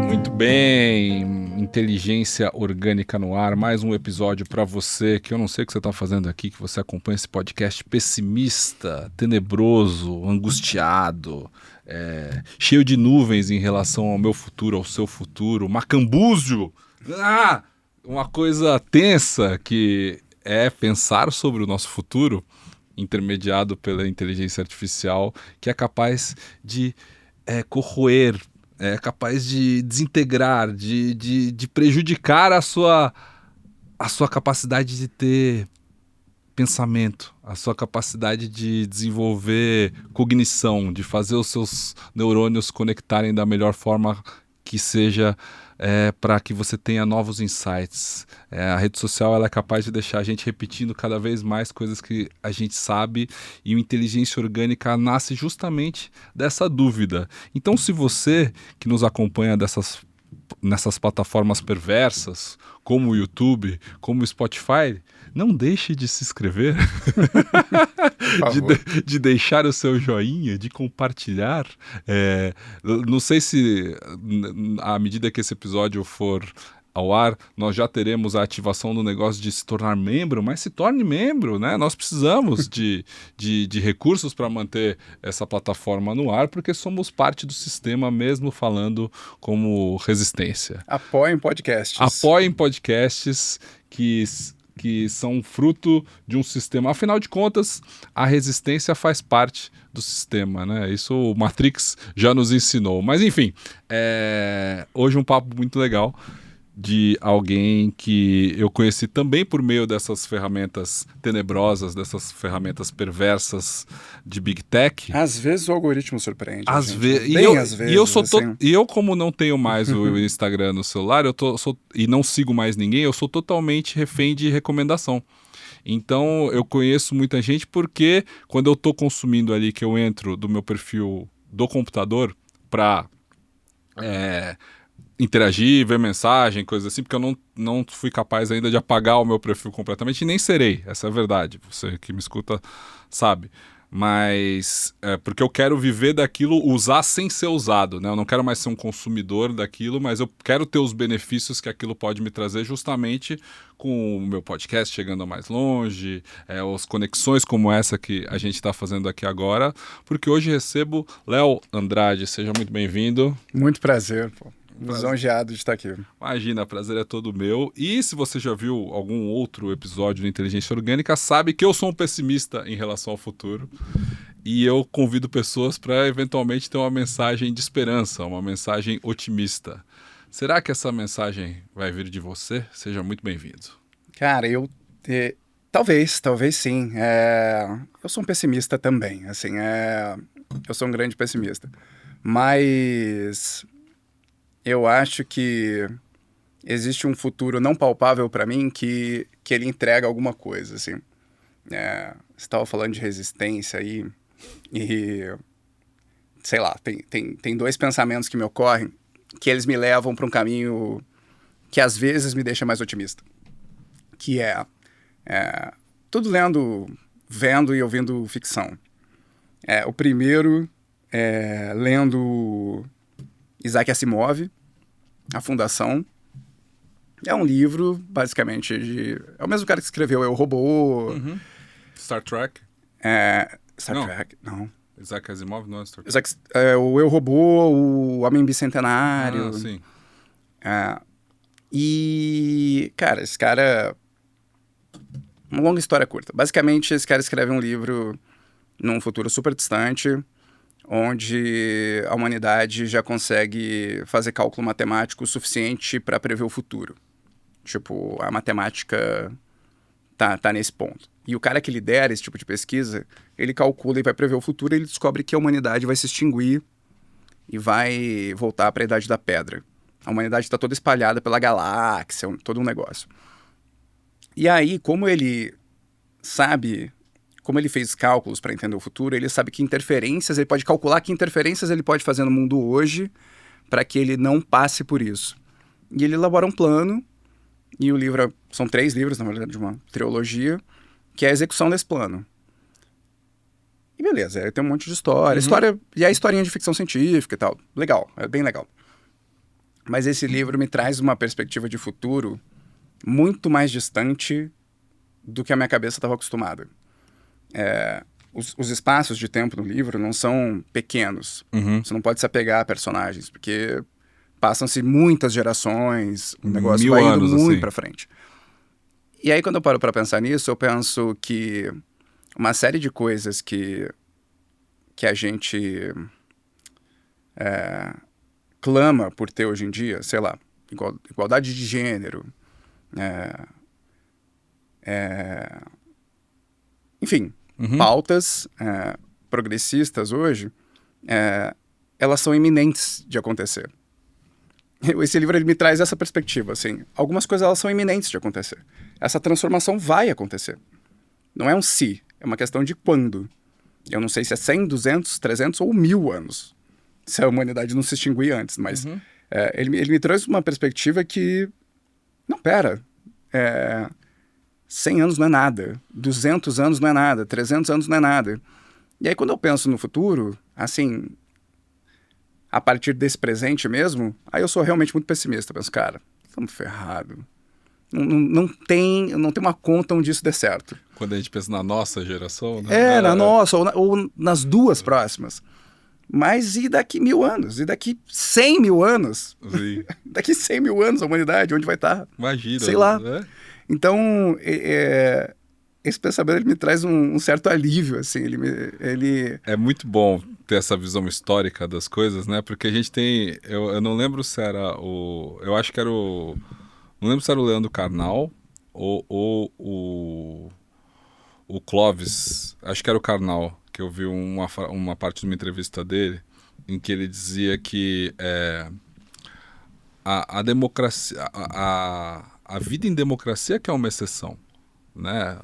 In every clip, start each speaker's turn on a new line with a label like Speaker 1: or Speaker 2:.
Speaker 1: Muito bem, inteligência orgânica no ar, mais um episódio para você, que eu não sei o que você está fazendo aqui, que você acompanha esse podcast pessimista, tenebroso, angustiado, cheio de nuvens em relação ao meu futuro, ao seu futuro, macambúzio, uma coisa tensa que é pensar sobre o nosso futuro, intermediado pela inteligência artificial, que é capaz de corroer, é capaz de desintegrar, de prejudicar a sua capacidade de ter pensamento, a sua capacidade de desenvolver cognição, de fazer os seus neurônios conectarem da melhor forma que seja, para que você tenha novos insights. A rede social ela é capaz de deixar a gente repetindo cada vez mais coisas que a gente sabe, e a inteligência orgânica nasce justamente dessa dúvida. Então, se você que nos acompanha nessas plataformas perversas, como o YouTube, como o Spotify, não deixe de se inscrever, de deixar o seu joinha, de compartilhar. Não sei se, à medida que esse episódio for ao ar, nós já teremos a ativação do negócio de se tornar membro, mas se torne membro, né? Nós precisamos de recursos para manter essa plataforma no ar, porque somos parte do sistema, mesmo falando como resistência.
Speaker 2: Apoiem podcasts.
Speaker 1: Apoiem podcasts que são fruto de um sistema. Afinal de contas, a resistência faz parte do sistema, né? Isso o Matrix já nos ensinou. Mas enfim, hoje um papo muito legal de alguém que eu conheci também por meio dessas ferramentas tenebrosas, dessas ferramentas perversas de Big Tech.
Speaker 2: Às vezes o algoritmo surpreende.
Speaker 1: Às vezes. E eu, como não tenho mais o Instagram no celular, e não sigo mais ninguém, eu sou totalmente refém de recomendação. Então eu conheço muita gente porque quando eu estou consumindo ali, que eu entro do meu perfil do computador para interagir, ver mensagem, coisas assim, porque eu não fui capaz ainda de apagar o meu perfil completamente, e nem serei, essa é a verdade, você que me escuta sabe, mas porque eu quero viver daquilo, usar sem ser usado, né? Eu não quero mais ser um consumidor daquilo, mas eu quero ter os benefícios que aquilo pode me trazer, justamente com o meu podcast chegando a mais longe, as conexões como essa que a gente está fazendo aqui agora, porque hoje recebo Léo Andrade. Seja muito bem-vindo.
Speaker 2: Muito prazer, pô. Lisonjeado de estar aqui.
Speaker 1: Imagina, prazer é todo meu. E se você já viu algum outro episódio de Inteligência Orgânica, sabe que eu sou um pessimista em relação ao futuro. E eu convido pessoas para eventualmente ter uma mensagem de esperança, uma mensagem otimista. Será que essa mensagem vai vir de você? Seja muito bem-vindo.
Speaker 2: Cara, talvez sim. Eu sou um pessimista também, assim, eu sou um grande pessimista. Mas eu acho que existe um futuro não palpável para mim que ele entrega alguma coisa, assim. Você estava falando de resistência aí, e sei lá, tem dois pensamentos que me ocorrem que eles me levam para um caminho que às vezes me deixa mais otimista. Que tudo vendo e ouvindo ficção. O primeiro é lendo Isaac Asimov, A Fundação. É um livro, basicamente, é o mesmo cara que escreveu Eu, Robô.
Speaker 1: Uhum. Star Trek?
Speaker 2: Trek, não.
Speaker 1: Isaac Asimov não é Star Trek?
Speaker 2: O Eu, Robô, o Homem Bicentenário.
Speaker 1: Sim.
Speaker 2: E, cara, esse cara... Uma longa história curta. Basicamente, esse cara escreve um livro num futuro super distante, onde a humanidade já consegue fazer cálculo matemático suficiente para prever o futuro. Tipo, a matemática tá nesse ponto. E o cara que lidera esse tipo de pesquisa, ele calcula e vai prever o futuro, e ele descobre que a humanidade vai se extinguir e vai voltar para a Idade da Pedra. A humanidade está toda espalhada pela galáxia, todo um negócio. E aí, como ele fez cálculos para entender o futuro, ele sabe ele pode calcular que interferências ele pode fazer no mundo hoje para que ele não passe por isso. E ele elabora um plano, e o livro, são 3 livros, na verdade, de uma trilogia, que é a execução desse plano. E beleza, tem um monte de história. E a historinha de ficção científica e tal. Legal, é bem legal. Mas esse livro me traz uma perspectiva de futuro muito mais distante do que a minha cabeça estava acostumada. Os espaços de tempo no livro não são pequenos. Você não pode se apegar a personagens, porque passam-se muitas gerações, o negócio vai indo muito
Speaker 1: assim,
Speaker 2: para frente. E aí, quando eu paro para pensar nisso, eu penso que uma série de coisas que a gente clama por ter hoje em dia, sei lá, igualdade de gênero, enfim, pautas progressistas hoje, elas são iminentes de acontecer. Esse livro ele me traz essa perspectiva, assim, algumas coisas elas são iminentes de acontecer. Essa transformação vai acontecer. Não é um se, é uma questão de quando. Eu não sei se é 100, 200, 300 ou 1000 anos, se a humanidade não se extinguir antes, mas ele me trouxe uma perspectiva que, não, pera, 100 anos não é nada, 200 anos não é nada, 300 anos não é nada. E aí quando eu penso no futuro, assim, a partir desse presente mesmo, aí eu sou realmente muito pessimista. Eu penso, cara, estamos ferrados. Não tem uma conta onde isso dê certo.
Speaker 1: Quando a gente pensa na nossa geração, né?
Speaker 2: Na nossa, ou nas duas próximas. Mas e daqui 1000 anos? E daqui 100 mil anos?
Speaker 1: Sim.
Speaker 2: Daqui 100 mil anos a humanidade, onde vai estar?
Speaker 1: Imagina.
Speaker 2: Sei lá.
Speaker 1: Né?
Speaker 2: Então, esse pensamento ele me traz um certo alívio, assim. Ele...
Speaker 1: É muito bom ter essa visão histórica das coisas, né? Porque a gente tem... Eu não lembro se era o... Eu acho que era o... Não lembro se era o Leandro Carnal ou o Clóvis. Acho que era o Carnal, que eu vi uma parte de uma entrevista dele em que ele dizia que a democracia... A vida em democracia que é uma exceção. Né?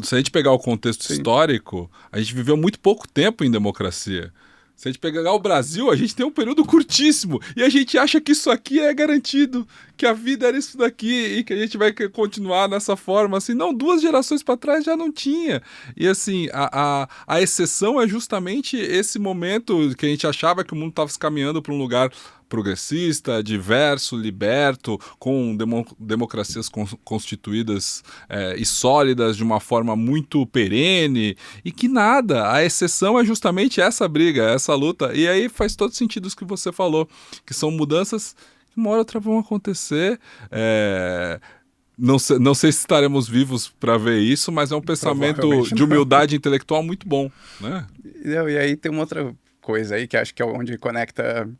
Speaker 1: Se a gente pegar o contexto histórico, a gente viveu muito pouco tempo em democracia. Se a gente pegar o Brasil, a gente tem um período curtíssimo e a gente acha que isso aqui é garantido, que a vida era isso daqui e que a gente vai continuar dessa forma. Assim, não, 2 gerações para trás já não tinha. E assim, a exceção é justamente esse momento que a gente achava que o mundo estava se caminhando para um lugar progressista, diverso, liberto, com democracias constituídas e sólidas de uma forma muito perene, e que nada, a exceção é justamente essa briga, essa luta, e aí faz todo sentido isso que você falou, que são mudanças que uma hora ou outra vão acontecer. Não sei se estaremos vivos para ver isso, mas é um pensamento de humildade intelectual muito bom, né?
Speaker 2: E aí tem uma outra coisa aí que acho que é onde conecta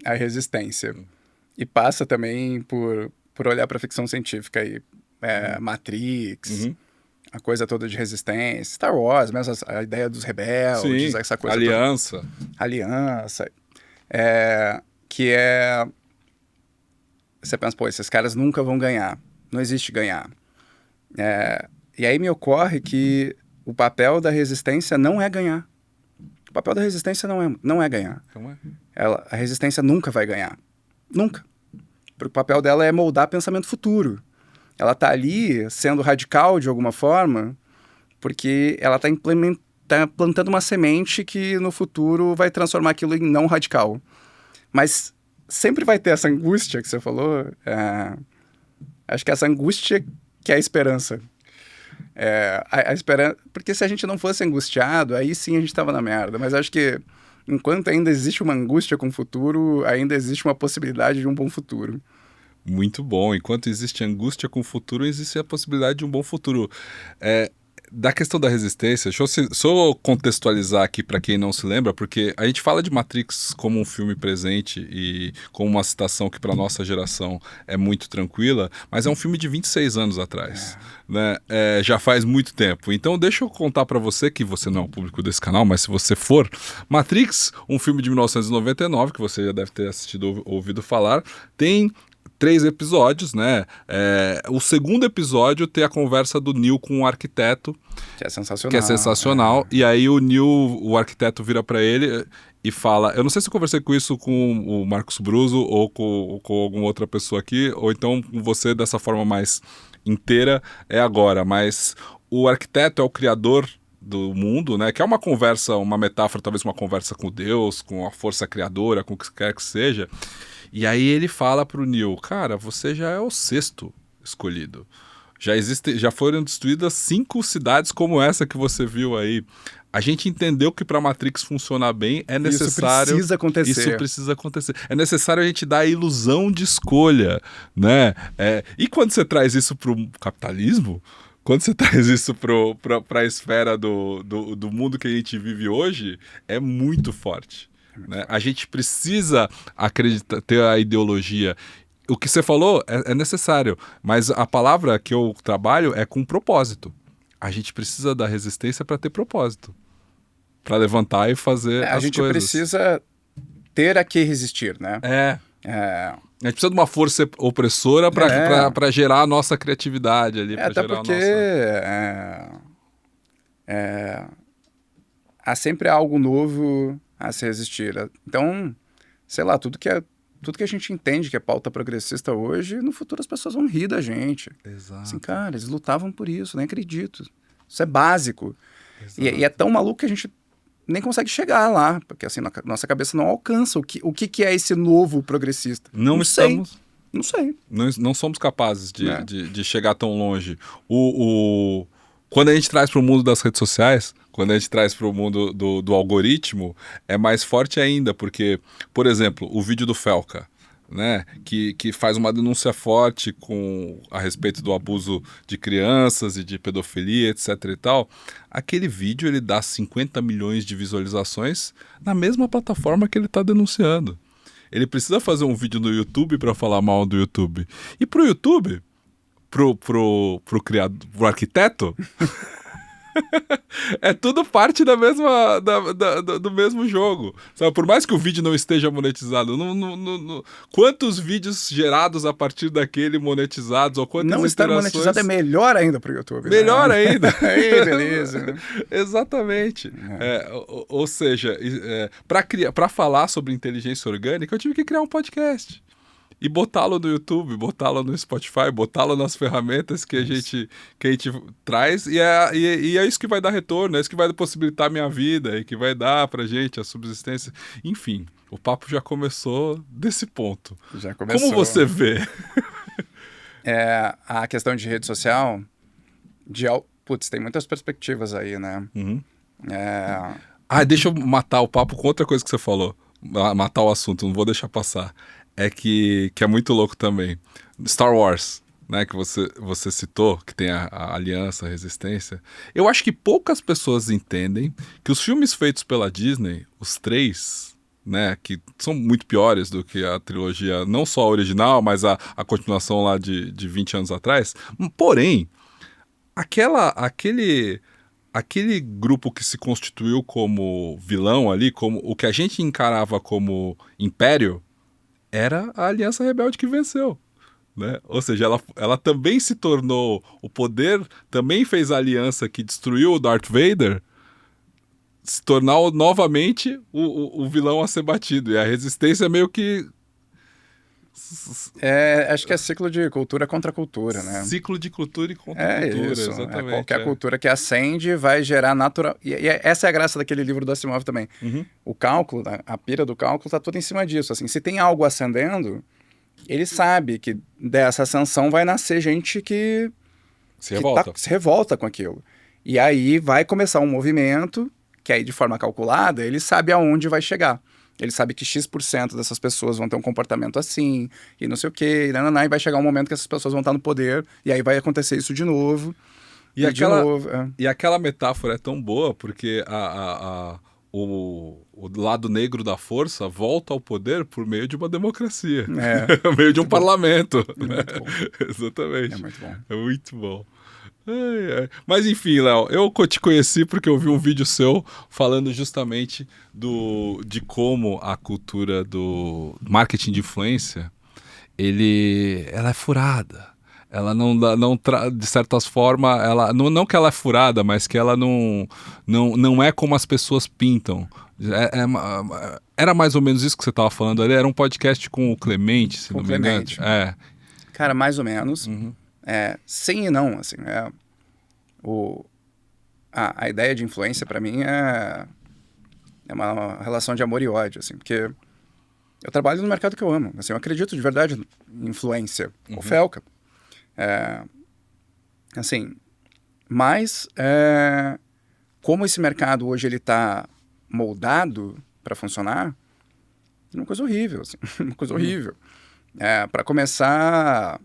Speaker 2: a resistência. E passa também por olhar para a ficção científica aí. Matrix, a coisa toda de resistência, Star Wars, mesmo a ideia dos rebeldes, essa coisa
Speaker 1: aliança.
Speaker 2: toda. Aliança. Que você pensa, pô, esses caras nunca vão ganhar. Não existe ganhar. E aí me ocorre que o papel da resistência não é ganhar. O papel da resistência não é ganhar. A resistência nunca vai ganhar. Nunca. Porque o papel dela é moldar pensamento futuro. Ela está ali sendo radical de alguma forma porque ela está plantando uma semente que no futuro vai transformar aquilo em não radical. Mas sempre vai ter essa angústia que você falou. Acho que essa angústia que é a esperança. A esperança, porque se a gente não fosse angustiado, aí sim a gente estava na merda. Mas acho que enquanto ainda existe uma angústia com o futuro, ainda existe uma possibilidade de um bom futuro.
Speaker 1: Muito bom. Enquanto existe angústia com o futuro, existe a possibilidade de um bom futuro. Da questão da resistência, deixa eu só contextualizar aqui para quem não se lembra, porque a gente fala de Matrix como um filme presente e como uma citação que para nossa geração é muito tranquila, mas é um filme de 26 anos atrás, né? Já faz muito tempo. Então deixa eu contar para você, que você não é o público desse canal, mas se você for, Matrix, um filme de 1999, que você já deve ter assistido ou ouvido falar, tem 3 episódios, né? O segundo episódio tem a conversa do Neo com o arquiteto.
Speaker 2: Que é sensacional.
Speaker 1: E aí o Neo, o arquiteto, vira para ele e fala... Eu não sei se eu conversei com isso com o Marcos Bruso ou com alguma outra pessoa aqui, ou então com você dessa forma mais inteira agora. Mas o arquiteto é o criador do mundo, né? Que é uma conversa, uma metáfora, talvez uma conversa com Deus, com a força criadora, com o que quer que seja. E aí ele fala pro Neo, cara, você já é o sexto escolhido. Já foram destruídas 5 cidades como essa que você viu aí. A gente entendeu que para Matrix funcionar bem é necessário...
Speaker 2: Isso precisa acontecer.
Speaker 1: É necessário a gente dar a ilusão de escolha, né? E quando você traz isso para o capitalismo, quando você traz isso para a esfera do mundo que a gente vive hoje, é muito forte. Né? A gente precisa acreditar, ter a ideologia. O que você falou é necessário, mas a palavra que eu trabalho é com propósito. A gente precisa da resistência para ter propósito. Para levantar e fazer as coisas.
Speaker 2: A gente precisa ter a que resistir, né?
Speaker 1: A gente precisa de uma força opressora para gerar a nossa criatividade ali.
Speaker 2: Até porque há sempre algo novo a se resistir. Então, sei lá, tudo que a gente entende que é pauta progressista hoje, no futuro as pessoas vão rir da gente.
Speaker 1: Exato.
Speaker 2: Assim, cara, eles lutavam por isso, nem acredito. Isso é básico. E é tão maluco que a gente nem consegue chegar lá, porque assim, nossa cabeça não alcança o que é esse novo progressista.
Speaker 1: Não estamos...
Speaker 2: Não sei.
Speaker 1: Não somos capazes de chegar tão longe. Quando a gente traz para o mundo das redes sociais, quando a gente traz para o mundo do algoritmo, é mais forte ainda, porque, por exemplo, o vídeo do Felca, né, que faz uma denúncia forte a respeito do abuso de crianças e de pedofilia, etc. e tal, aquele vídeo ele dá 50 milhões de visualizações na mesma plataforma que ele está denunciando. Ele precisa fazer um vídeo no YouTube para falar mal do YouTube. E pro YouTube, pro arquiteto, é tudo parte da mesma, do mesmo jogo. Sabe? Por mais que o vídeo não esteja monetizado, quantos vídeos gerados a partir daquele monetizados, ou quantas
Speaker 2: não estar monetizado é melhor ainda pro YouTube.
Speaker 1: Melhor ainda.
Speaker 2: Aí, beleza. Né?
Speaker 1: Exatamente. Ou seja, para falar sobre inteligência orgânica, eu tive que criar um podcast. E botá-lo no YouTube, botá-lo no Spotify, botá-lo nas ferramentas que a gente traz. E é isso que vai dar retorno, é isso que vai possibilitar a minha vida e que vai dar pra gente a subsistência. Enfim, o papo já começou desse ponto.
Speaker 2: Já começou.
Speaker 1: Como você vê?
Speaker 2: A questão de rede social, tem muitas perspectivas aí, né?
Speaker 1: Uhum. Deixa eu matar o papo com outra coisa que você falou. Matar o assunto, não vou deixar passar. É que é muito louco também. Star Wars, né, que você citou, que tem a aliança, a resistência. Eu acho que poucas pessoas entendem que os filmes feitos pela Disney, os 3, né, que são muito piores do que a trilogia, não só a original, mas a continuação lá de 20 anos atrás. Porém, aquele grupo que se constituiu como vilão ali, como o que a gente encarava como império, era a Aliança Rebelde que venceu. Né? Ou seja, ela também se tornou... O poder também fez a aliança que destruiu o Darth Vader se tornar novamente o vilão a ser batido. E a resistência meio que...
Speaker 2: acho que é ciclo de cultura contra cultura, né?
Speaker 1: Ciclo de cultura e contra cultura,
Speaker 2: isso.
Speaker 1: Exatamente.
Speaker 2: Qualquer cultura que acende vai gerar natural... E essa é a graça daquele livro do Asimov também.
Speaker 1: Uhum.
Speaker 2: O cálculo, a pira do cálculo está tudo em cima disso. Assim, se tem algo acendendo, ele sabe que dessa ascensão vai nascer gente que se revolta com aquilo. E aí vai começar um movimento que aí, de forma calculada, ele sabe aonde vai chegar. Ele sabe que X% dessas pessoas vão ter um comportamento assim, e não sei o quê, e vai chegar um momento que essas pessoas vão estar no poder, e aí vai acontecer isso de novo.
Speaker 1: E aquela metáfora é tão boa, porque o lado negro da força volta ao poder por meio de uma democracia. Por meio de um parlamento.
Speaker 2: Muito bom.
Speaker 1: Exatamente.
Speaker 2: É muito bom.
Speaker 1: É muito bom. Mas enfim, Léo, eu te conheci porque eu vi um vídeo seu falando justamente de como a cultura do marketing de influência, ela é furada. Ela de certas formas, não que ela é furada, mas que ela não é como as pessoas pintam. Era mais ou menos isso que você estava falando ali? Era um podcast com o Clemente, se não me engano.
Speaker 2: Cara, mais ou menos.
Speaker 1: Uhum.
Speaker 2: Sim e não, assim, a ideia de influência, para mim, é uma relação de amor e ódio, assim, porque eu trabalho no mercado que eu amo. Assim, eu acredito de verdade em influência. O Felca. Assim, mas como esse mercado hoje ele está moldado para funcionar, é uma coisa horrível, assim, uma coisa horrível. Para começar,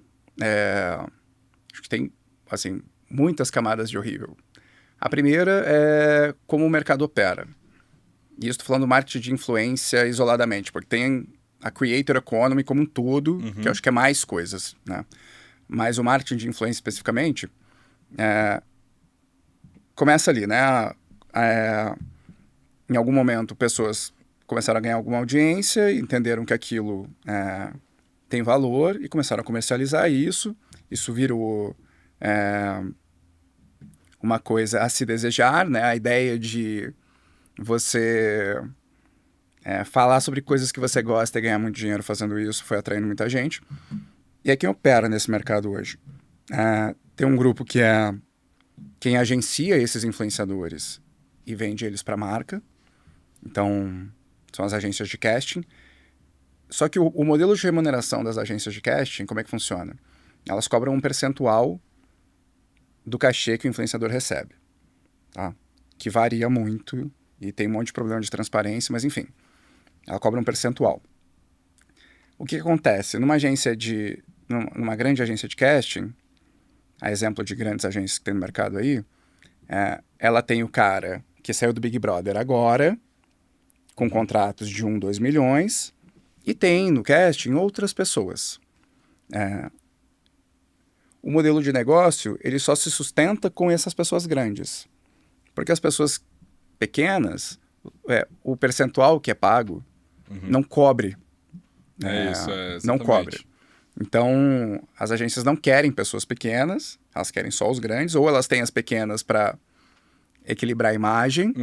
Speaker 2: acho que tem assim muitas camadas de horrível. A primeira é como o mercado opera. E isso estou falando do marketing de influência isoladamente, porque tem a creator economy como um todo, que eu acho que é mais coisas, né? Mas o marketing de influência especificamente começa ali, né? Em algum momento, pessoas começaram a ganhar alguma audiência, entenderam que aquilo tem valor e começaram a comercializar isso. Isso virou uma coisa a se desejar, né? A ideia de você falar sobre coisas que você gosta e ganhar muito dinheiro fazendo isso foi atraindo muita gente. E é quem opera nesse mercado hoje. Tem um grupo que é quem agencia esses influenciadores e vende eles para a marca. Então, são as agências de casting. Só que o modelo de remuneração das agências de casting, como é que funciona? Elas cobram um percentual do cachê que o influenciador recebe, tá? Que varia muito e tem um monte de problema de transparência, mas enfim, ela cobra um percentual. O que acontece? Numa grande agência de casting, a exemplo de grandes agências que tem no mercado aí, ela tem o cara que saiu do Big Brother agora, com contratos de 1, 2 milhões, e tem no casting outras pessoas. O modelo de negócio, ele só se sustenta com essas pessoas grandes. Porque as pessoas pequenas, o percentual que é pago não cobre. Não cobre. Então, as agências não querem pessoas pequenas, elas querem só os grandes, ou elas têm as pequenas para equilibrar a imagem.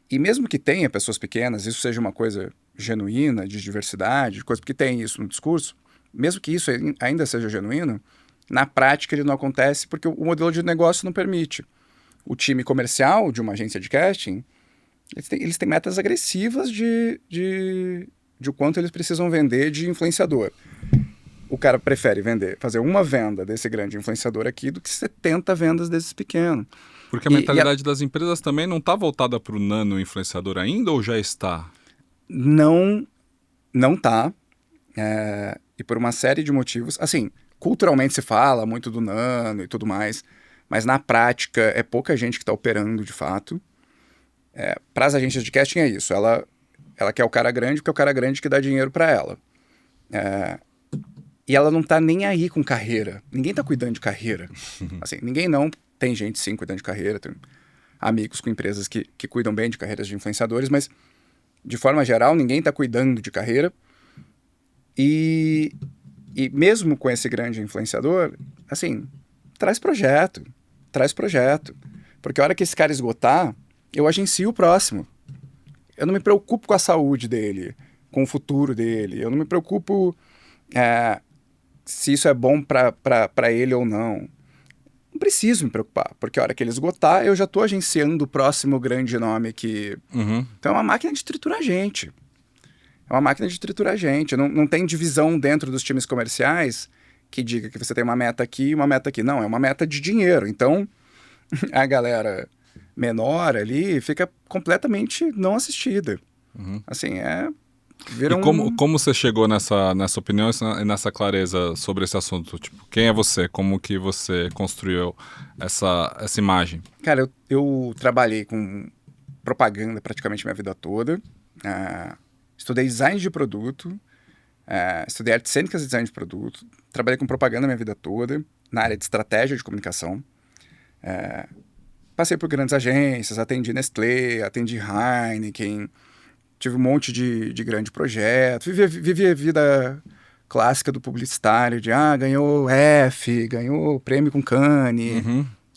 Speaker 2: E mesmo que tenha pessoas pequenas, isso seja uma coisa genuína, de diversidade, coisa que tem isso no discurso, mesmo que isso ainda seja genuíno, na prática ele não acontece porque o modelo de negócio não permite. O time comercial de uma agência de casting, eles têm metas agressivas de o quanto eles precisam vender de influenciador. O cara prefere fazer uma venda desse grande influenciador aqui do que 70 vendas desses pequenos.
Speaker 1: Porque a mentalidade das empresas também não está voltada para o nano influenciador ainda ou já está?
Speaker 2: Não está. E por uma série de motivos. Assim, culturalmente se fala muito do nano e tudo mais, mas na prática é pouca gente que está operando de fato. Para as agências de casting é isso. Ela quer o cara grande porque é o cara grande que dá dinheiro para ela. E ela não tá nem aí com carreira. Ninguém tá cuidando de carreira. Assim, ninguém não. Tem gente sim cuidando de carreira. Tem amigos com empresas que cuidam bem de carreiras de influenciadores, mas de forma geral ninguém tá cuidando de carreira. E mesmo com esse grande influenciador, assim, traz projeto. Porque a hora que esse cara esgotar, eu agencio o próximo. Eu não me preocupo com a saúde dele, com o futuro dele. Eu não me preocupo se isso é bom para ele ou não. Não preciso me preocupar, porque a hora que ele esgotar, eu já estou agenciando o próximo grande nome que... Então é uma máquina de triturar gente. Não tem divisão dentro dos times comerciais que diga que você tem uma meta aqui e uma meta aqui. Não, é uma meta de dinheiro. Então, a galera menor ali fica completamente não assistida. Assim,
Speaker 1: Como você chegou nessa opinião e nessa clareza sobre esse assunto? Tipo, quem é você? Como que você construiu essa imagem?
Speaker 2: Cara, eu trabalhei com propaganda praticamente minha vida toda. Estudei design de produto. Estudei artes cênicas e design de produto. Trabalhei com propaganda minha vida toda, na área de estratégia de comunicação. Passei por grandes agências, atendi Nestlé, atendi Heineken, tive um monte de grande projeto, vivi a vida clássica do publicitário, de ganhou F, ganhou prêmio com Cannes,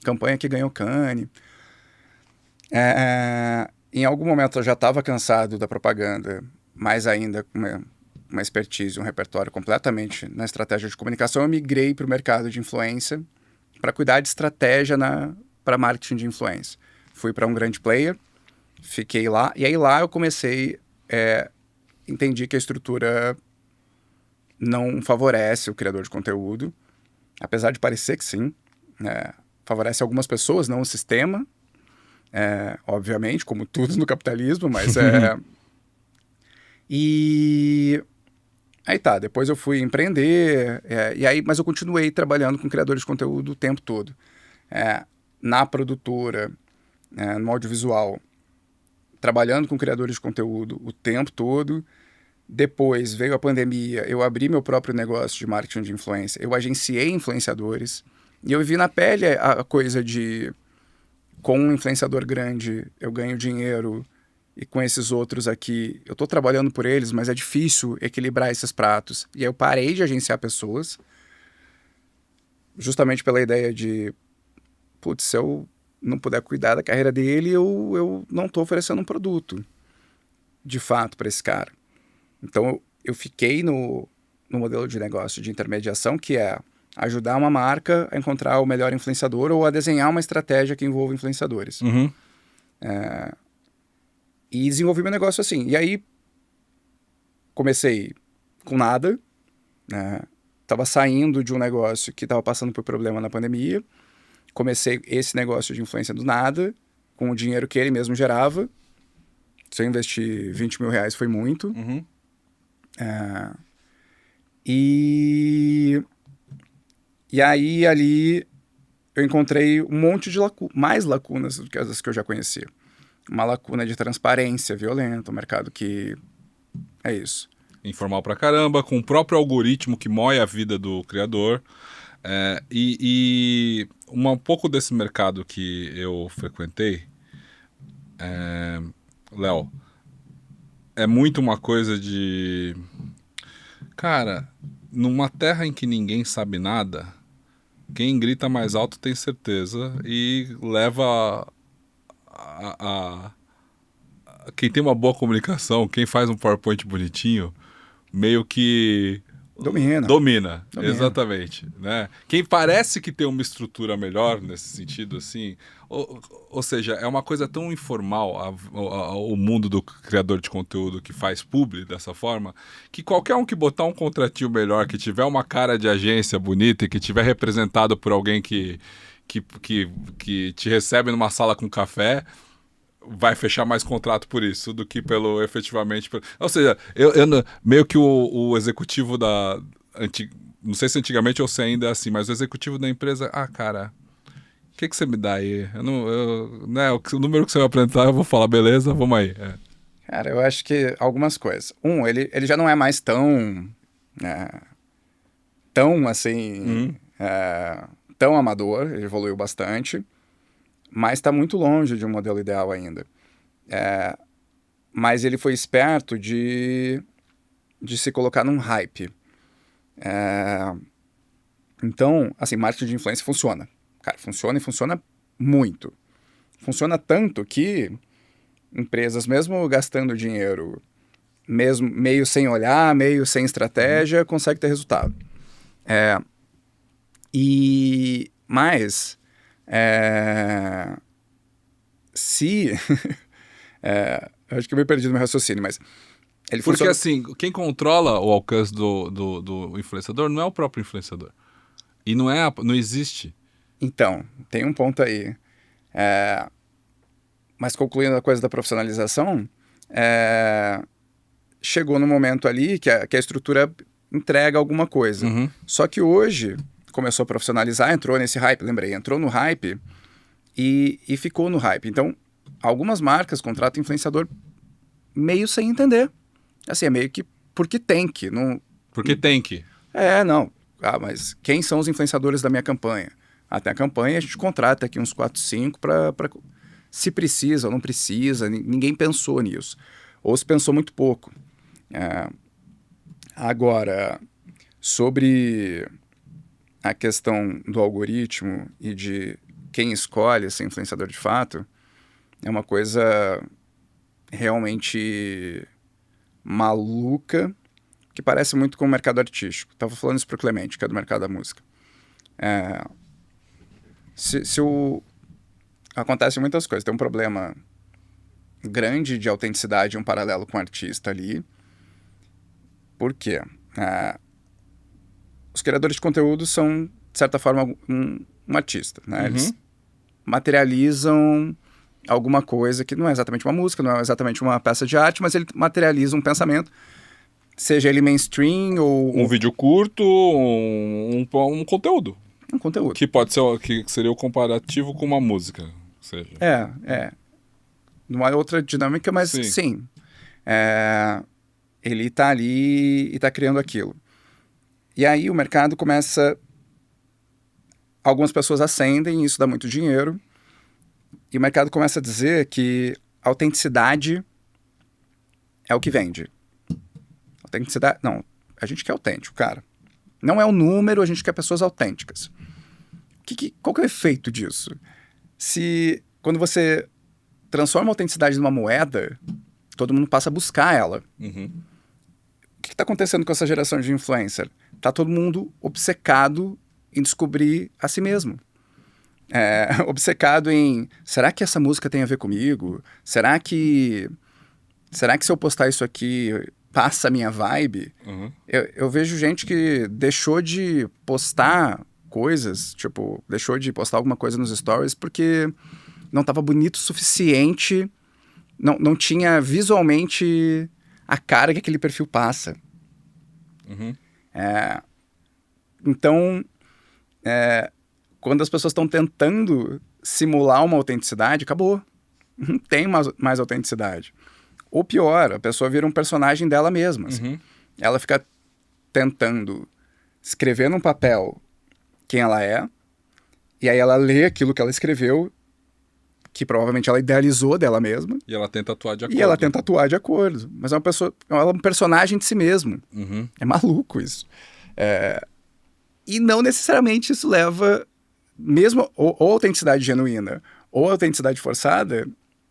Speaker 2: campanha que ganhou Cannes. Em algum momento eu já estava cansado da propaganda, mas ainda com uma expertise, um repertório completamente na estratégia de comunicação, eu migrei para o mercado de influência para cuidar de estratégia para marketing de influência. Fui para um grande player, fiquei lá, e aí lá eu comecei, entendi que a estrutura não favorece o criador de conteúdo, apesar de parecer que sim, favorece algumas pessoas, não o sistema, obviamente, como tudo no capitalismo, mas E aí tá, depois eu fui empreender, mas eu continuei trabalhando com criadores de conteúdo o tempo todo. Na produtora, no audiovisual, trabalhando com criadores de conteúdo o tempo todo. Depois veio a pandemia, eu abri meu próprio negócio de marketing de influência, eu agenciei influenciadores, e eu vi na pele a coisa de, com um influenciador grande, eu ganho dinheiro, e com esses outros aqui, eu estou trabalhando por eles, mas é difícil equilibrar esses pratos. E aí eu parei de agenciar pessoas, justamente pela ideia de, putz, se eu não puder cuidar da carreira dele, eu não estou oferecendo um produto, de fato, para esse cara. Então, eu fiquei no modelo de negócio de intermediação, que é ajudar uma marca a encontrar o melhor influenciador ou a desenhar uma estratégia que envolva influenciadores.
Speaker 1: Uhum.
Speaker 2: E desenvolvi meu negócio assim. E aí, comecei com nada, né? Tava saindo de um negócio que estava passando por problema na pandemia. Comecei esse negócio de influência do nada, com o dinheiro que ele mesmo gerava. Se eu investir 20 mil reais foi muito.
Speaker 1: Uhum.
Speaker 2: E aí, ali, eu encontrei um monte de mais lacunas do que as que eu já conhecia. Uma lacuna de transparência violenta, um mercado que é isso.
Speaker 1: Informal pra caramba, com o próprio algoritmo que moe a vida do criador. E um pouco desse mercado que eu frequentei, Léo, é muito uma coisa de... Cara, numa terra em que ninguém sabe nada, quem grita mais alto tem certeza e leva quem tem uma boa comunicação, quem faz um PowerPoint bonitinho, meio que domina, exatamente, né? Quem parece que tem uma estrutura melhor nesse sentido, assim, ou seja, é uma coisa tão informal o mundo do criador de conteúdo que faz publi dessa forma, que qualquer um que botar um contratinho melhor, que tiver uma cara de agência bonita e que tiver representado por alguém que te recebe numa sala com café, vai fechar mais contrato por isso do que pelo efetivamente. Ou seja, eu meio que o executivo da. Não sei se antigamente ou se ainda é assim, mas o executivo da empresa. Ah, cara, o que você me dá aí? Né, o número que você vai apresentar, eu vou falar, beleza, vamos aí.
Speaker 2: Cara, eu acho que algumas coisas. Ele já não é mais tão assim. Tão amador, ele evoluiu bastante. Mas está muito longe de um modelo ideal ainda. Mas ele foi esperto de se colocar num hype. Então, assim, marketing de influência funciona. Cara, funciona e funciona muito. Funciona tanto que empresas, mesmo gastando dinheiro, mesmo meio sem olhar, meio sem estratégia, conseguem ter resultado. Mas... eu acho que eu me perdi no meu raciocínio, mas ele
Speaker 1: Porque
Speaker 2: funciona...
Speaker 1: assim, quem controla o alcance do influenciador não é o próprio influenciador. E não existe.
Speaker 2: Então, tem um ponto aí. Mas concluindo a coisa da profissionalização, chegou no momento ali que a estrutura entrega alguma coisa.
Speaker 1: Uhum.
Speaker 2: Só que hoje começou a profissionalizar, entrou nesse hype, entrou no hype e ficou no hype. Então, algumas marcas contratam influenciador meio sem entender. Assim, é meio que porque tem que. Não,
Speaker 1: Porque tem que.
Speaker 2: não. Ah, mas quem são os influenciadores da minha campanha? Até a campanha a gente contrata aqui uns 4, 5 para se precisa ou não precisa. Ninguém pensou nisso. Ou se pensou muito pouco. Agora, sobre a questão do algoritmo e de quem escolhe ser influenciador de fato, é uma coisa realmente maluca, que parece muito com o mercado artístico. Estava falando isso para o Clemente, que é do mercado da música. Se acontecem muitas coisas. Tem um problema grande de autenticidade, um paralelo com o artista ali. Por quê? Os criadores de conteúdo são, de certa forma, um artista, né? Eles materializam alguma coisa que não é exatamente uma música, não é exatamente uma peça de arte, mas ele materializa um pensamento, seja ele mainstream ou...
Speaker 1: Um vídeo curto, um conteúdo.
Speaker 2: Um conteúdo.
Speaker 1: Que pode ser, que seria o comparativo com uma música, seja.
Speaker 2: Numa outra dinâmica, mas sim. Ele tá ali e tá criando aquilo. E aí o mercado começa... Algumas pessoas ascendem, isso dá muito dinheiro. E o mercado começa a dizer que autenticidade é o que vende. Autenticidade... Não, a gente quer autêntico, cara. Não é o número, a gente quer pessoas autênticas. Qual que é o efeito disso? Quando você transforma a autenticidade numa moeda, todo mundo passa a buscar ela. O que está acontecendo com essa geração de influencer? Tá todo mundo obcecado em descobrir a si mesmo. Obcecado em, será que essa música tem a ver comigo? Será que se eu postar isso aqui passa a minha vibe? Eu vejo gente que deixou de postar coisas, tipo, deixou de postar alguma coisa nos stories porque não estava bonito o suficiente, não tinha visualmente a cara que aquele perfil passa. Então, quando as pessoas estão tentando simular uma autenticidade, acabou. Não tem mais autenticidade. Ou pior, a pessoa vira um personagem dela mesma. Assim. Ela fica tentando escrever num papel quem ela é, e aí ela lê aquilo que ela escreveu, que provavelmente ela idealizou dela mesma.
Speaker 1: E ela tenta atuar de acordo.
Speaker 2: Mas ela é um personagem de si mesmo. É maluco isso. E não necessariamente isso leva, mesmo ou autenticidade genuína ou autenticidade forçada,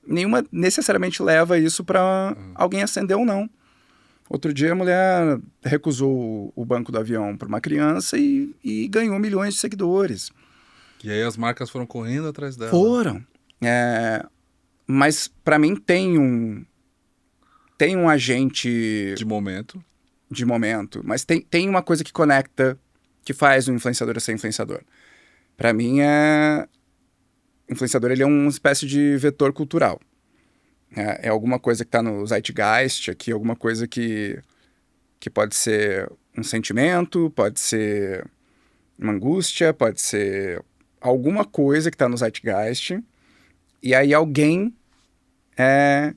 Speaker 2: nenhuma necessariamente leva isso para alguém ascender ou não. Outro dia a mulher recusou o banco do avião para uma criança e ganhou milhões de seguidores.
Speaker 1: E aí as marcas foram correndo atrás dela.
Speaker 2: Foram. Mas para mim tem um agente... De momento. Mas tem uma coisa que conecta, que faz o influenciador ser influenciador. Para mim, influenciador ele é uma espécie de vetor cultural. É alguma coisa que está no zeitgeist aqui, alguma coisa que pode ser um sentimento, pode ser uma angústia, pode ser alguma coisa que está no zeitgeist. E aí alguém é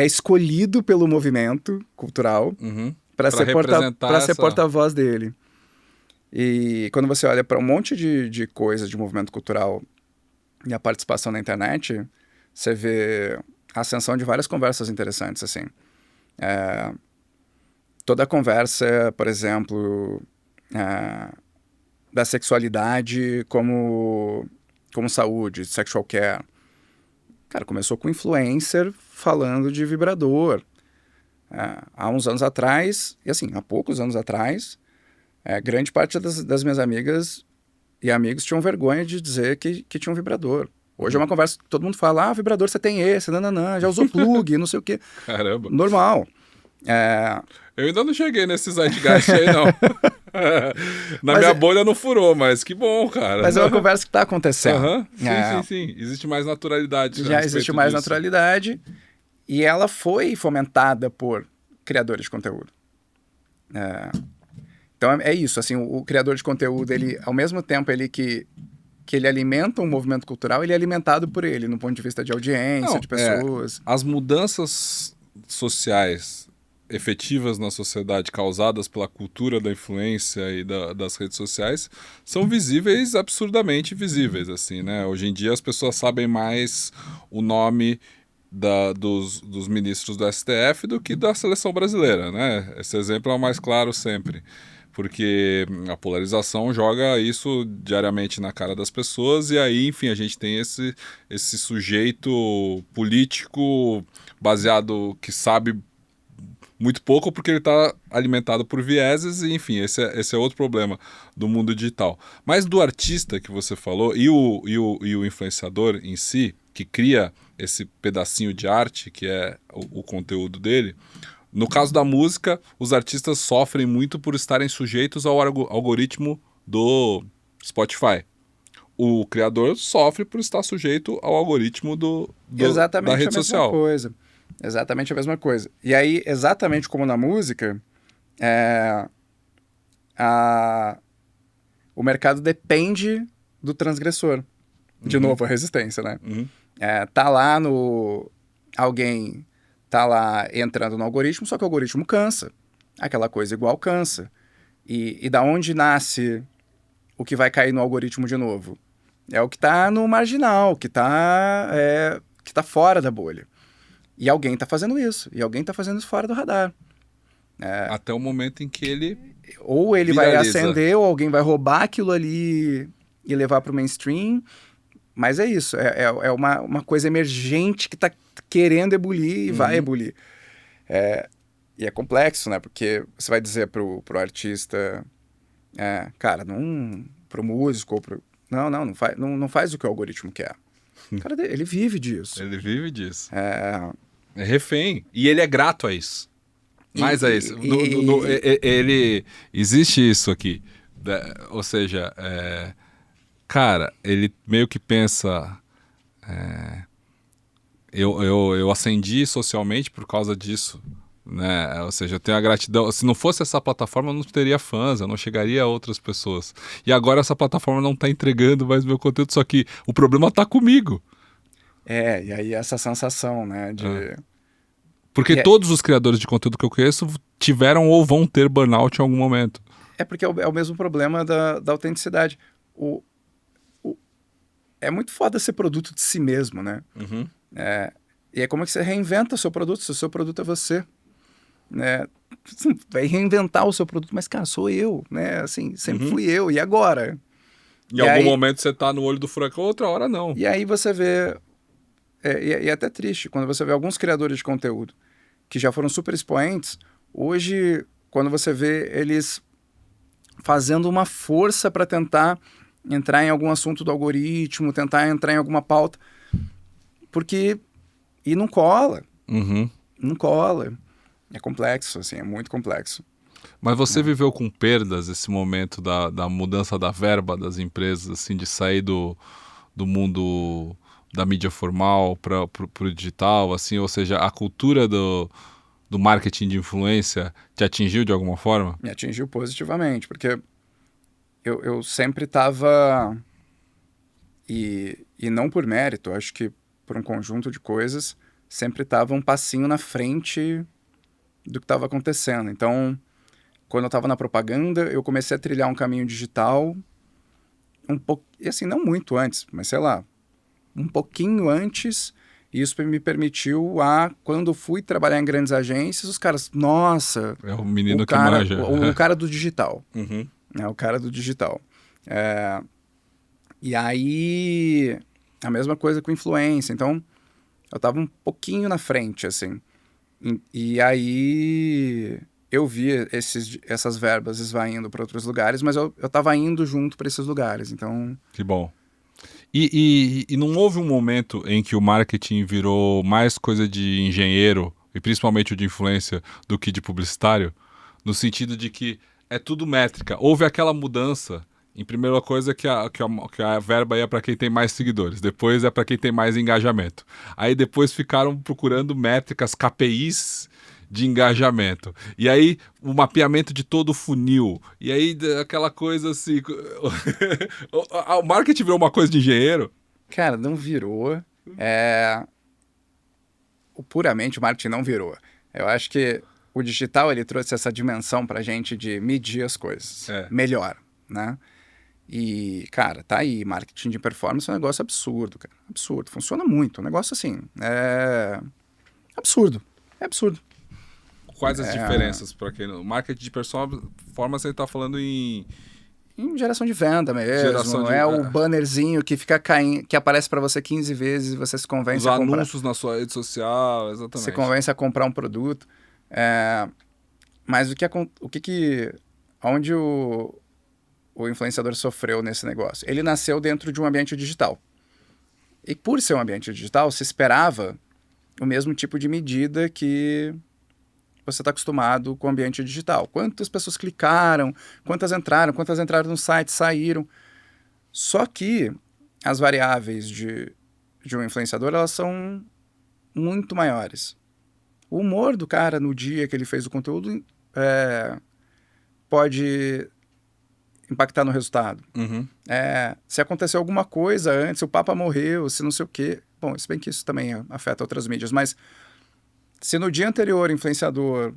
Speaker 2: escolhido pelo movimento cultural para ser porta-voz dele. E quando você olha para um monte de coisas de movimento cultural e a participação na internet, você vê a ascensão de várias conversas interessantes, assim. Toda a conversa, por exemplo, da sexualidade como saúde, sexual care. Cara, começou com influencer falando de vibrador. Há uns anos atrás, e assim, há poucos anos atrás, grande parte das minhas amigas e amigos tinham vergonha de dizer que tinha um vibrador. Hoje é uma conversa que todo mundo fala, vibrador você tem esse, nananã, já usou plug, não sei o quê.
Speaker 1: Caramba.
Speaker 2: Normal.
Speaker 1: Eu ainda não cheguei nesse zeitgeist aí, não. Na minha bolha não furou, mas que bom, cara.
Speaker 2: Mas é uma conversa que está acontecendo.
Speaker 1: Sim. Existe mais naturalidade.
Speaker 2: Já existe mais naturalidade. E ela foi fomentada por criadores de conteúdo. Então é isso, assim, o criador de conteúdo, ele, ao mesmo tempo que ele alimenta um movimento cultural, ele é alimentado por ele, no ponto de vista de audiência, de pessoas.
Speaker 1: As mudanças sociais efetivas na sociedade causadas pela cultura da influência e das redes sociais são visíveis, absurdamente visíveis, assim, né? Hoje em dia as pessoas sabem mais o nome dos ministros do STF do que da seleção brasileira, né? Esse exemplo é o mais claro sempre. Porque a polarização joga isso diariamente na cara das pessoas e aí, enfim, a gente tem esse sujeito político baseado que sabe Muito pouco porque ele está alimentado por vieses e, enfim, esse é outro problema do mundo digital. Mas do artista que você falou e o influenciador em si, que cria esse pedacinho de arte, que é o conteúdo dele, no caso da música, os artistas sofrem muito por estarem sujeitos ao algoritmo do Spotify. O criador sofre por estar sujeito ao algoritmo da rede social.
Speaker 2: Coisa. Exatamente a mesma coisa. E aí, exatamente como na música, o mercado depende do transgressor. De novo, a resistência, né?
Speaker 1: Uhum.
Speaker 2: Alguém tá lá entrando no algoritmo, só que o algoritmo cansa. Aquela coisa igual cansa. E da onde nasce o que vai cair no algoritmo de novo? É o que tá no marginal, que tá fora da bolha. E alguém tá fazendo isso. E alguém tá fazendo isso fora do radar.
Speaker 1: Até o momento em que ele
Speaker 2: ou ele
Speaker 1: viraliza.
Speaker 2: Vai acender, ou alguém vai roubar aquilo ali e levar pro mainstream. Mas é isso. É uma coisa emergente que tá querendo ebulir e vai ebulir. E é complexo, né? Porque você vai dizer pro artista... cara, pro músico, não faz o que o algoritmo quer. Cara, ele vive disso.
Speaker 1: Ele vive disso. É refém. E ele é grato a isso. Mais a isso. Ele... Existe isso aqui. Ou seja, cara, ele meio que pensa... Eu ascendi socialmente por causa disso. Né? Ou seja, eu tenho a gratidão. Se não fosse essa plataforma, eu não teria fãs, eu não chegaria a outras pessoas. E agora essa plataforma não está entregando mais meu conteúdo, só que o problema está comigo.
Speaker 2: E aí essa sensação, né?
Speaker 1: Porque todos os criadores de conteúdo que eu conheço tiveram ou vão ter burnout em algum momento.
Speaker 2: Porque é o mesmo problema da autenticidade. É muito foda ser produto de si mesmo, né?
Speaker 1: Uhum.
Speaker 2: E é como é que você reinventa o seu produto, se o seu produto é você. Né? Vai reinventar o seu produto, mas, cara, sou eu, né? Assim, sempre fui eu, e agora?
Speaker 1: Em algum momento você tá no olho do furacão, outra hora não.
Speaker 2: E aí você vê... E é até triste, quando você vê alguns criadores de conteúdo que já foram super expoentes, hoje, quando você vê eles fazendo uma força para tentar entrar em algum assunto do algoritmo, tentar entrar em alguma pauta, e não cola.
Speaker 1: Uhum.
Speaker 2: Não cola. É complexo, assim, é muito complexo.
Speaker 1: Mas você viveu com perdas esse momento da mudança da verba das empresas, assim, de sair do mundo da mídia formal para o digital, assim, ou seja, a cultura do marketing de influência te atingiu de alguma forma?
Speaker 2: Me atingiu positivamente, porque eu sempre estava, e não por mérito, acho que por um conjunto de coisas, sempre estava um passinho na frente do que estava acontecendo. Então, quando eu estava na propaganda, eu comecei a trilhar um caminho digital um pouco, e assim, não muito antes, mas sei lá, um pouquinho antes, e isso me permitiu quando fui trabalhar em grandes agências, os caras, nossa...
Speaker 1: É o menino que manja.
Speaker 2: O cara do digital.
Speaker 1: Uhum.
Speaker 2: O cara do digital. E aí, a mesma coisa com influência. Então, eu estava um pouquinho na frente, assim. E aí, eu vi essas verbas esvaindo para outros lugares, mas eu estava indo junto para esses lugares, então...
Speaker 1: Que bom. E não houve um momento em que o marketing virou mais coisa de engenheiro, e principalmente o de influência, do que de publicitário? No sentido de que é tudo métrica. Houve aquela mudança, em primeira coisa, que a verba é para quem tem mais seguidores, depois é para quem tem mais engajamento. Aí depois ficaram procurando métricas, KPIs de engajamento. E aí o mapeamento de todo o funil. E aí aquela coisa assim... O marketing virou uma coisa de engenheiro?
Speaker 2: Cara, não virou. Puramente o marketing não virou. Eu acho que o digital ele trouxe essa dimensão pra gente de medir as coisas. Melhor, né? E, cara, tá aí. Marketing de performance é um negócio absurdo, cara. Absurdo. Funciona muito. Um negócio assim. Absurdo. É absurdo.
Speaker 1: Quais as diferenças para quem não... Marketing de performance, você está falando em
Speaker 2: geração de venda mesmo. O bannerzinho que fica caindo, que aparece para você 15 vezes e você se convence
Speaker 1: a comprar. Os anúncios na sua rede social, exatamente.
Speaker 2: Você convence a comprar um produto. Mas onde o influenciador sofreu nesse negócio? Ele nasceu dentro de um ambiente digital. E por ser um ambiente digital, se esperava o mesmo tipo de medida que você está acostumado com o ambiente digital. Quantas pessoas clicaram, quantas entraram no site, saíram. Só que as variáveis de um influenciador, elas são muito maiores. O humor do cara no dia que ele fez o conteúdo pode impactar no resultado.
Speaker 1: Uhum.
Speaker 2: Se aconteceu alguma coisa antes, se o Papa morreu, se não sei o quê. Bom, se bem que isso também afeta outras mídias, mas se no dia anterior o influenciador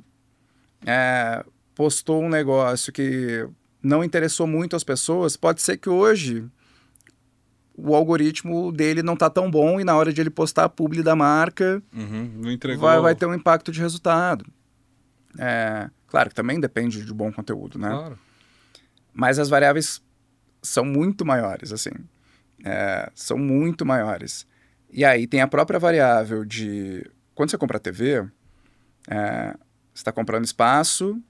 Speaker 2: postou um negócio que não interessou muito as pessoas, pode ser que hoje o algoritmo dele não tá tão bom e na hora de ele postar a publi da marca,
Speaker 1: não entregou.
Speaker 2: vai ter um impacto de resultado. Claro que também depende de bom conteúdo, né?
Speaker 1: Claro.
Speaker 2: Mas as variáveis são muito maiores, assim. São muito maiores. E aí tem a própria variável de... Quando você compra TV, você está comprando espaço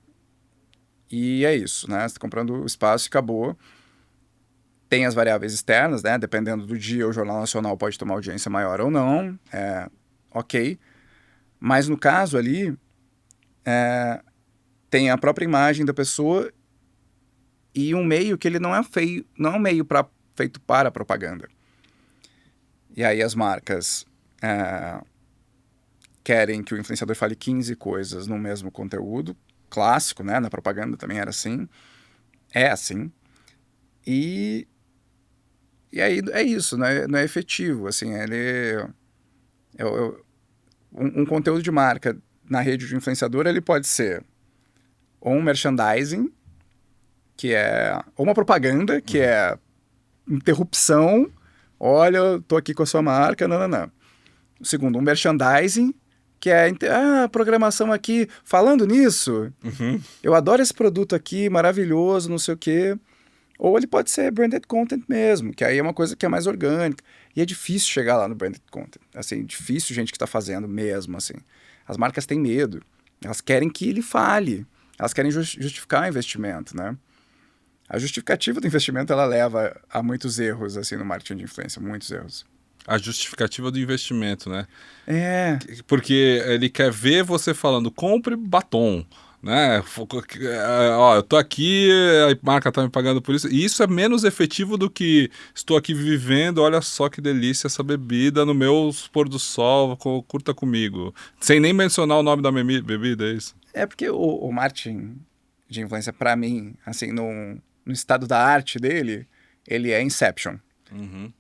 Speaker 2: e é isso, né? Você está comprando espaço e acabou. Tem as variáveis externas, né? Dependendo do dia, o Jornal Nacional pode tomar audiência maior ou não. Ok. Mas no caso ali, tem a própria imagem da pessoa e um meio que ele não é um meio feito para propaganda. E aí as marcas querem que o influenciador fale 15 coisas no mesmo conteúdo. Clássico, né? Na propaganda também era assim. É assim. E aí é isso, não é efetivo. Assim, um conteúdo de marca na rede de influenciador, ele pode ser ou um merchandising, ou uma propaganda, que é interrupção. Olha, eu tô aqui com a sua marca, não. O segundo, um merchandising, que é programação aqui. Falando nisso, eu adoro esse produto aqui, maravilhoso, não sei o quê. Ou ele pode ser branded content mesmo, que aí é uma coisa que é mais orgânica. E é difícil chegar lá no branded content. Assim, difícil gente que está fazendo mesmo, assim. As marcas têm medo. Elas querem que ele fale. Elas querem justificar o investimento, né? A justificativa do investimento, ela leva a muitos erros, assim, no marketing de influência. Muitos erros.
Speaker 1: A justificativa do investimento, né?
Speaker 2: Porque
Speaker 1: ele quer ver você falando, compre batom, né? Eu tô aqui, a marca tá me pagando por isso. E isso é menos efetivo do que estou aqui vivendo, olha só que delícia essa bebida no meu pôr do sol, curta comigo. Sem nem mencionar o nome da bebida, é isso?
Speaker 2: Porque o marketing de influência, para mim, assim, no estado da arte dele, ele é Inception.